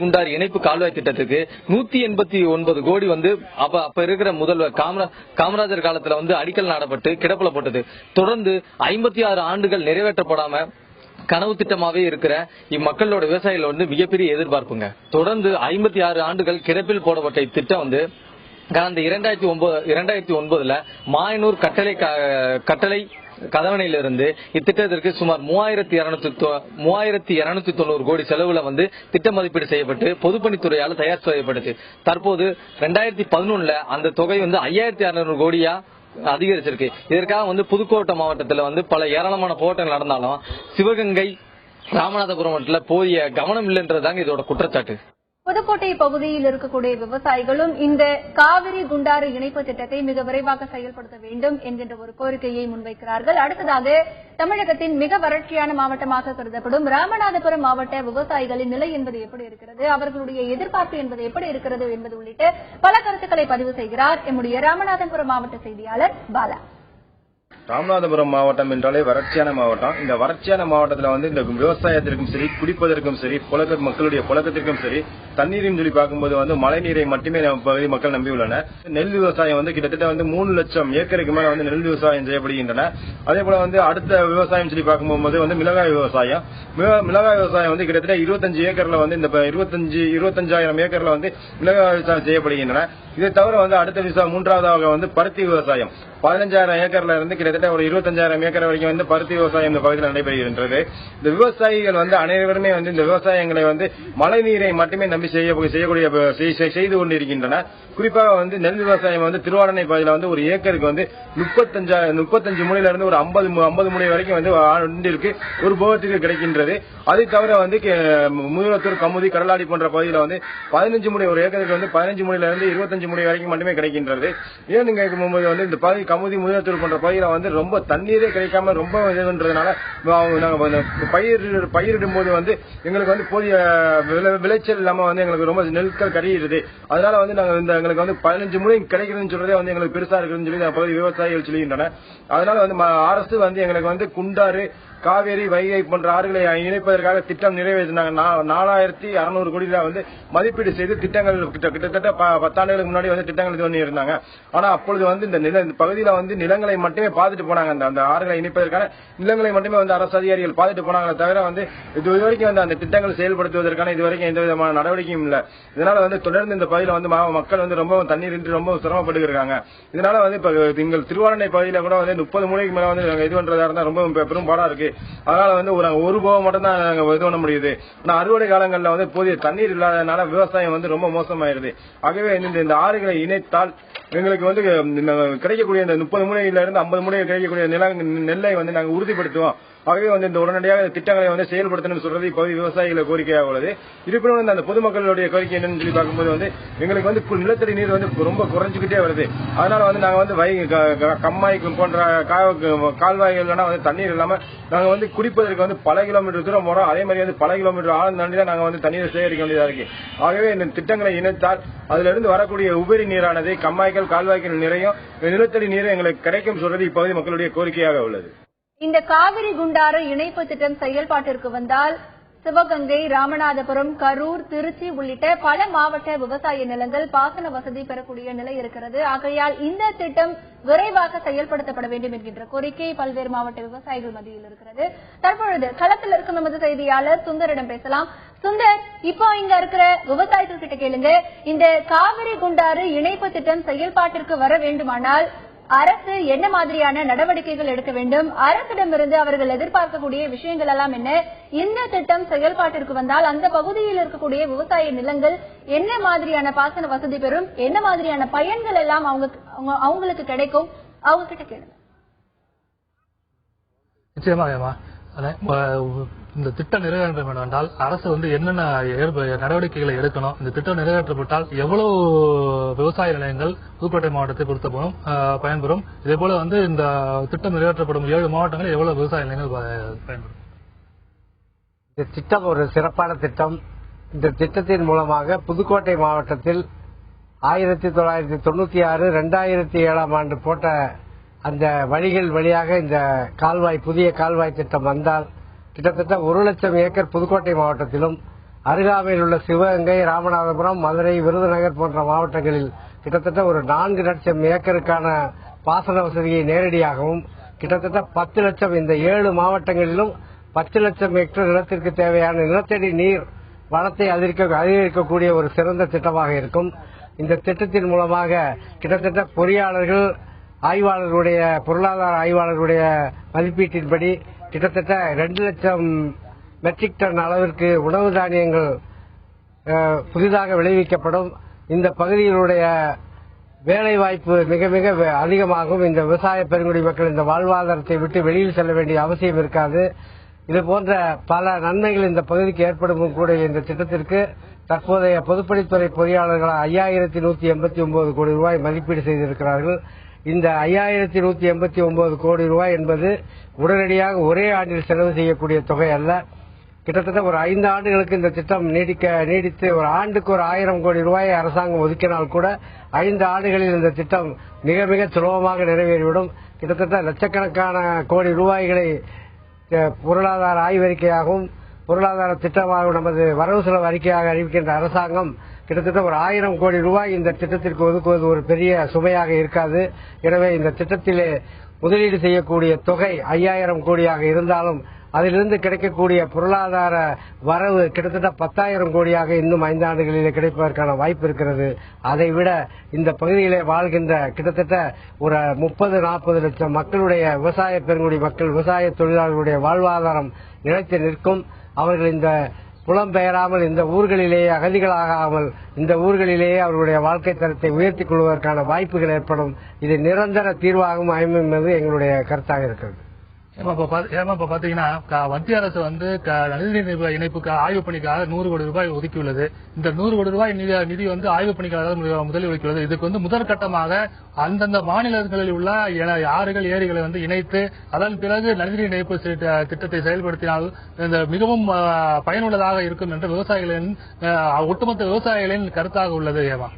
[SPEAKER 11] குண்டாறு இணைப்பு கால்வாய் திட்டத்துக்கு 189 கோடி வந்து அப்ப இருக்கிற முதல்வர் காமராஜர் காலத்துல வந்து அடிக்கல் நாடப்பட்டு கிடப்புல போட்டது. தொடர்ந்து 56 ஆண்டுகள் நிறைவேற்றப்படாம கனவு திட்டமாவே இருக்கிற இம்மக்களோட விவசாயிகள் வந்து மிகப்பெரிய எதிர்பார்ப்புங்க. தொடர்ந்து 56 ஆண்டுகள் கிடப்பில் போடப்பட்ட இத்திட்டம் வந்து கடந்த 2009 மாயனூர் கட்டளை கதவணையிலிருந்து இத்திட்டத்திற்கு சுமார் 3290 கோடி செலவுல வந்து திட்ட மதிப்பீடு செய்யப்பட்டு பொதுப்பணித்துறையால் தயார் செய்யப்பட்டது. தற்போது 2011 அந்த தொகை வந்து 5600 கோடியா அதிகரிச்சிருக்கு. இதற்காக வந்து புதுக்கோட்டை மாவட்டத்தில் வந்து பல ஏராளமான போராட்டங்கள் நடந்தாலும் சிவகங்கை ராமநாதபுரம் போதிய கவனம் இல்லைன்றதாங்க இதோட குற்றச்சாட்டு.
[SPEAKER 1] புதுக்கோட்டை பகுதியில் இருக்கக்கூடிய விவசாயிகளும் இந்த காவிரி குண்டாறு இணைப்பு திட்டத்தை மிக விரைவாக செயல்படுத்த வேண்டும் என்கின்ற ஒரு கோரிக்கையை முன்வைக்கிறார்கள். அடுத்ததாக தமிழகத்தின் மிக வறட்சியான மாவட்டமாக கருதப்படும் ராமநாதபுரம் மாவட்ட விவசாயிகளின் நிலை என்பது எப்படி இருக்கிறது, அவர்களுடைய எதிர்பார்ப்பு என்பது எப்படி இருக்கிறது என்பது உள்ளிட்ட பல கருத்துக்களை பதிவு செய்கிறார் எம்முடைய ராமநாதபுரம் மாவட்ட செய்தியாளர் பாலா.
[SPEAKER 12] ராமநாதபுரம் மாவட்டம் என்றாலே வறட்சியான மாவட்டம். இந்த வறட்சியான மாவட்டத்தில் வந்து இந்த விவசாயத்திற்கும் சரி, குடிப்பதற்கும் சரி, மக்களுடைய புழக்கத்திற்கும் சரி, தண்ணீரையும் சொல்லி பார்க்கும்போது வந்து மழை நீரை மட்டுமே பகுதி மக்கள் நம்பியுள்ளனர். நெல் விவசாயம் வந்து கிட்டத்தட்ட வந்து 3 லட்சம் ஏக்கருக்கு மேல வந்து நெல் விவசாயம் செய்யப்படுகின்றன. அதே போல வந்து அடுத்த விவசாயம் சொல்லி பார்க்கும்போது வந்து மிளகாய் விவசாயம் வந்து கிட்டத்தட்ட 25 ஏக்கர்ல வந்து இந்த 25,000 ஏக்கர்ல வந்து மிளகாய் விவசாயம் செய்யப்படுகின்றன. இதை தவிர வந்து அடுத்த மூன்றாவதாக வந்து பருத்தி விவசாயம் 15,000 ஏக்கர்ல இருந்து கிட்டத்தட்ட ஒரு 25,000 ஏக்கர் வரைக்கும் வந்து பருத்தி விவசாயம் இந்த பகுதியில் நடைபெறுகின்றது. இந்த விவசாயிகள் வந்து அனைவருமே வந்து இந்த விவசாயங்களை வந்து மழை நீரை மட்டுமே நம்பி செய்து கொண்டிருக்கின்றன. குறிப்பாக வந்து நெல் விவசாயம் வந்து திருவாடனை பகுதியில் வந்து ஒரு ஏக்கருக்கு வந்து 35 முனையில இருந்து ஒரு 50 முனை வரைக்கும் வந்து ஆண்டிற்கு ஒரு போகத்திற்கு கிடைக்கின்றது. அதை தவிர வந்து முதுகுளத்தூர், கமுதி, கடலாடி போன்ற பகுதியில் வந்து 15 முனை ஒரு ஏக்கருக்கு வந்து 15 முனையில இருந்து 25 முனை வரைக்கும் மட்டுமே கிடைக்கின்றது. ஏன்னு கேட்கும்போது வந்து இந்த பகுதி கமுதி, முதுகுளத்தூர் போன்ற பகுதியில வந்து ரொம்ப தண்ணீரே கிடைக்காம ரொம்ப இதுன்றதுனால பயிரிடும் போது வந்து எங்களுக்கு வந்து போதிய விளைச்சல் இல்லாம வந்து எங்களுக்கு ரொம்ப நெற்கள் கருகிறது. அதனால வந்து நாங்க எங்களுக்கு வந்து 15 முறை கிடைக்கிறதுன்னு சொல்றதே வந்து எங்களுக்கு பெருசா இருக்குன்னு சொல்லி பகுதி விவசாயிகள் சொல்லுகின்றனர். அதனால வந்து அரசு வந்து எங்களுக்கு வந்து குண்டாறு, காவேரி, வைகை போன்ற ஆறுகளை இணைப்பதற்காக திட்டம் நிறைவேற்றினாங்க. 4,600 கோடி வந்து மதிப்பீடு செய்து திட்டங்கள் கிட்டத்தட்ட 10 ஆண்டுகளுக்கு முன்னாடி வந்து திட்டங்கள் இது பண்ணி இருந்தாங்க. ஆனா அப்பொழுது வந்து இந்த பகுதியில வந்து நிலங்களை மட்டுமே பார்த்துட்டு போனாங்க. அந்த ஆறுகளை இணைப்பதற்கான நிலங்களை மட்டுமே வந்து அரசு அதிகாரிகள் பார்த்துட்டு போனாங்களே தவிர வந்து இதுவரைக்கும் வந்து அந்த திட்டங்கள் செயல்படுத்துவதற்கான இதுவரைக்கும் எந்த விதமான நடவடிக்கையும் இல்லை. இதனால வந்து தொடர்ந்து இந்த பகுதியில வந்து மக்கள் வந்து ரொம்ப தண்ணீர் இன்றி ரொம்ப சிரமப்பட்டு இருக்காங்க. இதனால வந்து இப்ப எங்கள் திருவாரணை பகுதியில கூட வந்து 30 முறைக்கு மேல வந்து இது பண்றதா இருந்தா ரொம்ப பெரும் பாடா இருக்கு. அதனால வந்து ஒரு போகம் மட்டும் தான் இது பண்ண முடியுது. ஆனா அறுவடை காலங்களில் வந்து போதிய தண்ணீர் இல்லாதனால விவசாயம் வந்து ரொம்ப மோசமாயிருது. ஆகவே இந்த ஆறுகளை இணைத்தால் எங்களுக்கு வந்து கிடைக்கக்கூடிய இந்த 30 முனையில இருந்து 50 முனை கிடைக்கக்கூடிய நெல்லை வந்து நாங்கள் உறுதிப்படுத்துவோம். ஆகவே வந்து இந்த உடனடியாக திட்டங்களை வந்து செயல்படுத்தணும் சொல்றது இப்போது விவசாயிகளை கோரிக்கையாக உள்ளது. இருப்பினும் அந்த பொதுமக்களுடைய கோரிக்கை என்னன்னு சொல்லி பார்க்கும்போது வந்து எங்களுக்கு வந்து நிலத்தடி நீர் வந்து ரொம்ப குறைஞ்சுக்கிட்டே வருது. அதனால வந்து நாங்க வந்து கம்மாய் போன்ற கால்வாய்கள் வந்து தண்ணீர் இல்லாம நாங்க வந்து குடிப்பதற்கு வந்து பல கிலோமீட்டர் தூரம் போறோம். அதே மாதிரி வந்து பல கிலோமீட்டர் ஆழம் தாண்டி தான் நாங்க வந்து தண்ணீரை சேகரிக்க வேண்டியதா இருக்கு. ஆகவே இந்த திட்டங்களை இணைத்தால் அதுல இருந்து வரக்கூடிய உபரி நீரானது கம்மாய்கள், கால்வாய்கள் நிறையும் நிலத்தடி நீர் எங்களுக்கு கிடைக்கும் சொல்றது இப்போது மக்களுடைய கோரிக்கையாக உள்ளது.
[SPEAKER 1] இந்த காவிரி குண்டாறு இணைப்பு திட்டம் செயல்பாட்டிற்கு வந்தால் சிவகங்கை, ராமநாதபுரம், கரூர், திருச்சி உள்ளிட்ட பல மாவட்ட விவசாய நிலங்கள் பாசன வசதி பெறக்கூடிய நிலை இருக்கிறது. ஆகையால் இந்த திட்டம் விரைவாக செயல்படுத்தப்பட வேண்டும் என்கின்ற கோரிக்கை பல்வேறு மாவட்ட விவசாயிகள் மத்தியில் இருக்கிறது. தற்பொழுது களத்தில் இருக்கும் நமது செய்தியாளர் சுந்தரிடம் பேசலாம். சுந்தர், இப்போ இங்க இருக்கிற விவசாயிகள் கிட்ட கேளுங்க, இந்த காவிரி குண்டாறு இணைப்பு திட்டம் செயல்பாட்டிற்கு வர வேண்டுமானால் அரசு என்ன மாதிரியான நடவடிக்கைகள் எடுக்க வேண்டும், அரசிடமிருந்து அவர்கள் எதிர்பார்க்கக்கூடிய விஷயங்கள் எல்லாம் என்ன, இந்த திட்டம் செயல்பாட்டிற்கு வந்தால் அந்த பகுதியில் இருக்கக்கூடிய விவசாய நிலங்கள் என்ன மாதிரியான பாசன வசதி பெறும், என்ன மாதிரியான பயன்கள் எல்லாம் அவங்களுக்கு கிடைக்கும், அவங்க கிட்ட கேளுங்க.
[SPEAKER 3] நிச்சயமாக இந்த திட்டம் நிறைவேற்ற வேண்டும் என்றால் அரசு வந்து என்னென்ன நடவடிக்கைகளை எடுக்கணும், இந்த திட்டம் நிறைவேற்றப்பட்டால் எவ்வளவு விவசாய நிலையங்கள் புதுக்கோட்டை மாவட்டத்தை பொறுத்தவரைக்கும் பயன்பெறும், இதே போல வந்து இந்த திட்டம் நிறைவேற்றப்படும் 7 மாவட்டங்களில் எவ்வளவு விவசாய நிலையங்கள் பயன்பெறும்?
[SPEAKER 4] இந்த திட்டம் ஒரு சிறப்பான திட்டம். இந்த திட்டத்தின் மூலமாக புதுக்கோட்டை மாவட்டத்தில் 1996 2007 ஆண்டு போட்ட அந்த வழிகள் வழியாக இந்த புதிய கால்வாய் திட்டம் வந்தால் கிட்டத்தட்ட 1 லட்சம் ஏக்கர் புதுக்கோட்டை மாவட்டத்திலும், அருகாமையில் உள்ள சிவகங்கை, ராமநாதபுரம், மதுரை, விருதுநகர் போன்ற மாவட்டங்களில் கிட்டத்தட்ட ஒரு 4 லட்சம் ஏக்கருக்கான பாசன வசதியை நேரடியாகவும், கிட்டத்தட்ட 10 லட்சம் இந்த 7 மாவட்டங்களிலும் 10 லட்சம் ஹெக்டேர் நிலத்திற்கு தேவையான நிலத்தடி நீர் வளத்தை அதிகரிக்கக்கூடிய ஒரு சிறந்த திட்டமாக இருக்கும். இந்த திட்டத்தின் மூலமாக கிட்டத்தட்ட பொறியாளர்கள், ஆய்வாளர்களுடைய பொருளாதார ஆய்வாளர்களுடைய மதிப்பீட்டின்படி கிட்டத்தட்ட 2 லட்சம் மெட்ரிக் டன் அளவிற்கு உணவு தானியங்கள் புதிதாக விளைவிக்கப்படும். இந்த பகுதிகளுடைய வேலை வாய்ப்பு மிக மிக அதிகமாகும். இந்த விவசாய பெருங்குடி மக்கள் இந்த வாழ்வாதாரத்தை விட்டு வெளியில் செல்ல வேண்டிய அவசியம் இருக்காது. இது போன்ற பல நன்மைகள் இந்த பகுதிக்கு ஏற்படும் கூட இந்த திட்டத்திற்கு தற்போதைய பொதுப்பணித்துறை பொறியாளர்கள் 5189 கோடி ரூபாய் மதிப்பீடு செய்திருக்கிறார்கள். இந்த 5189 கோடி ரூபாய் என்பது உடனடியாக ஒரே ஆண்டில் செலவு செய்யக்கூடிய தொகை அல்ல. கிட்டத்தட்ட ஒரு 5 ஆண்டுகளுக்கு இந்த திட்டம் நீடித்து ஒரு ஆண்டுக்கு ஒரு 1000 கோடி ரூபாயை அரசாங்கம் ஒதுக்கினால் கூட 5 ஆண்டுகளில் இந்த திட்டம் மிக மிக சுலபமாக நிறைவேறிவிடும். கிட்டத்தட்ட லட்சக்கணக்கான கோடி ரூபாய்களை பொருளாதார ஆய்வறிக்கையாகவும் பொருளாதார திட்டமாகவும் நமது வரவு செலவு அறிக்கையாக அறிவிக்கின்ற அரசாங்கம் கிட்டத்தட்ட ஒரு 1000 கோடி ரூபாய் இந்த திட்டத்திற்கு ஒதுக்குவது ஒரு பெரிய சுமையாக இருக்காது. எனவே இந்த திட்டத்திலே முதலீடு செய்யக்கூடிய தொகை 5000 கோடியாக இருந்தாலும் அதிலிருந்து கிடைக்கக்கூடிய பொருளாதார வரவு கிட்டத்தட்ட 10,000 கோடியாக இன்னும் 5 ஆண்டுகளிலே கிடைப்பதற்கான வாய்ப்பு இருக்கிறது. அதைவிட இந்த பகுதியிலே வாழ்கின்ற கிட்டத்தட்ட ஒரு 30-40 லட்சம் மக்களுடைய விவசாய பெருங்குடி மக்கள், விவசாய தொழிலாளர்களுடைய வாழ்வாதாரம் நிலைத்து நிற்கும். அவர்கள் இந்த புலம்பெயராமல் இந்த ஊர்களிலேயே அகதிகளாகாமல் இந்த ஊர்களிலேயே அவர்களுடைய வாழ்க்கை தரத்தை உயர்த்திக் கொள்வதற்கான வாய்ப்புகள் ஏற்படும். இது நிரந்தர தீர்வாகவும் அமையும் என்பது எங்களுடைய கருத்தாக இருக்கிறது.
[SPEAKER 3] இப்ப பாத்தீங்கன்னா மத்திய அரசு வந்து நிதிநீர் இணைப்புக்கு ஆய்வு பணிக்காக 100 கோடி ரூபாய் ஒதுக்கியுள்ளது. இந்த 100 கோடி ரூபாய் நிதி வந்து ஆய்வு பணிக்காக முதலில் ஒதுக்கியுள்ளது. இதுக்கு வந்து முதற்கட்டமாக அந்தந்த மாநிலங்களில் உள்ள ஆறுகள், ஏரிகளை வந்து இணைத்து அதன் பிறகு நதிநீர் இணைப்பு திட்டத்தை செயல்படுத்தினால் இந்த மிகவும் பயனுள்ளதாக இருக்கும் என்று ஒட்டுமொத்த விவசாயிகளின் கருத்தாக உள்ளது. ஏமா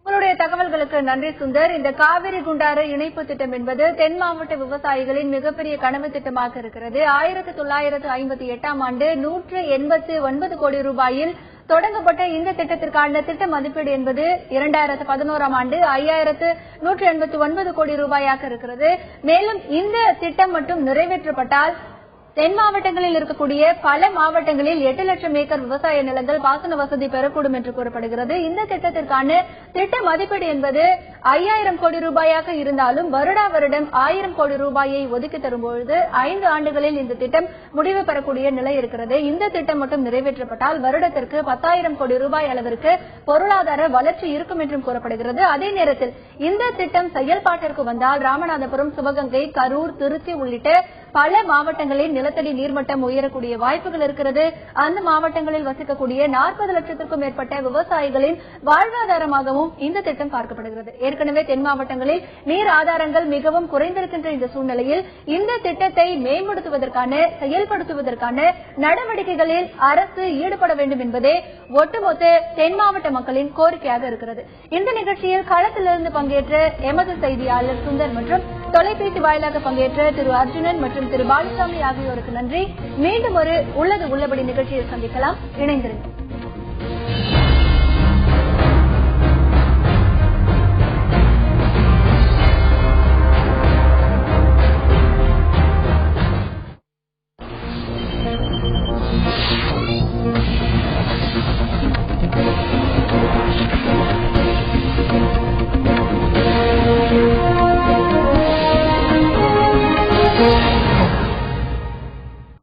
[SPEAKER 1] உங்களுடைய தகவல்களுக்கு நன்றி சுந்தர். இந்த காவிரி குண்டாறு இணைப்பு திட்டம் என்பது தென் மாவட்ட விவசாயிகளின் மிகப்பெரிய கனவு திட்டமாக இருக்கிறது. 1958 ஆண்டு 189 கோடி ரூபாயில் தொடங்கப்பட்ட இந்த திட்டத்திற்கான திட்ட மதிப்பீடு என்பது 2011 ஆண்டு 5189 கோடி ரூபாயாக இருக்கிறது. மேலும் இந்த திட்டம் மட்டும் நிறைவேற்றப்பட்டால் தென் மாவட்டங்களில் இருக்கக்கூடிய பல மாவட்டங்களில் 8 லட்சம் ஏக்கர் விவசாய நிலங்கள் பாசன வசதி பெறக்கூடும் என்று கூறப்படுகிறது. இந்த திட்டத்திற்கான திட்ட மதிப்பீடு என்பது 5000 கோடி ரூபாயாக இருந்தாலும் வருடா வருடம் 1000 கோடி ரூபாயை ஒதுக்கி தரும்பொழுது 5 ஆண்டுகளில் இந்த திட்டம் முடிவு பெறக்கூடிய நிலை இருக்கிறது. இந்த திட்டம் மட்டும் நிறைவேற்றப்பட்டால் வருடத்திற்கு 10,000 கோடி ரூபாய் அளவிற்கு பொருளாதார வளர்ச்சி இருக்கும் என்றும் கூறப்படுகிறது. அதே நேரத்தில் இந்த திட்டம் செயல்பாட்டிற்கு வந்தால் ராமநாதபுரம், சிவகங்கை, கரூர், திருச்சி உள்ளிட்ட பல மாவட்டங்களில் நிலத்தடி நீர்மட்டம் உயரக்கூடிய வாய்ப்புகள் இருக்கிறது. அந்த மாவட்டங்களில் வசிக்கக்கூடிய 40 லட்சத்திற்கும் மேற்பட்ட விவசாயிகளின் வாழ்வாதாரமாகவும் இந்த திட்டம் பார்க்கப்படுகிறது. ஏற்கனவே தென் மாவட்டங்களில் நீர் ஆதாரங்கள் மிகவும் குறைந்திருக்கின்ற இந்த சூழ்நிலையில் இந்த திட்டத்தை மேம்படுத்துவதற்கான செயல்படுத்துவதற்கான நடவடிக்கைகளில் அரசு ஈடுபட வேண்டும் என்பதே ஒட்டுமொத்த தென் மாவட்ட மக்களின் கோரிக்கையாக இருக்கிறது. இந்த நிகழ்ச்சியில் களத்திலிருந்து பங்கேற்ற எமது செய்தியாளர் சுந்தர் மற்றும் தொலைபேசி வாயிலாக பங்கேற்ற திரு அர்ஜுனன் மற்றும் திரு பாலசாமி ஆகியோருக்கு நன்றி. மீண்டும் ஒரு உள்ளது உள்ளபடி நிகழ்ச்சியில் சந்திக்கலாம். இணைந்திருங்கள்.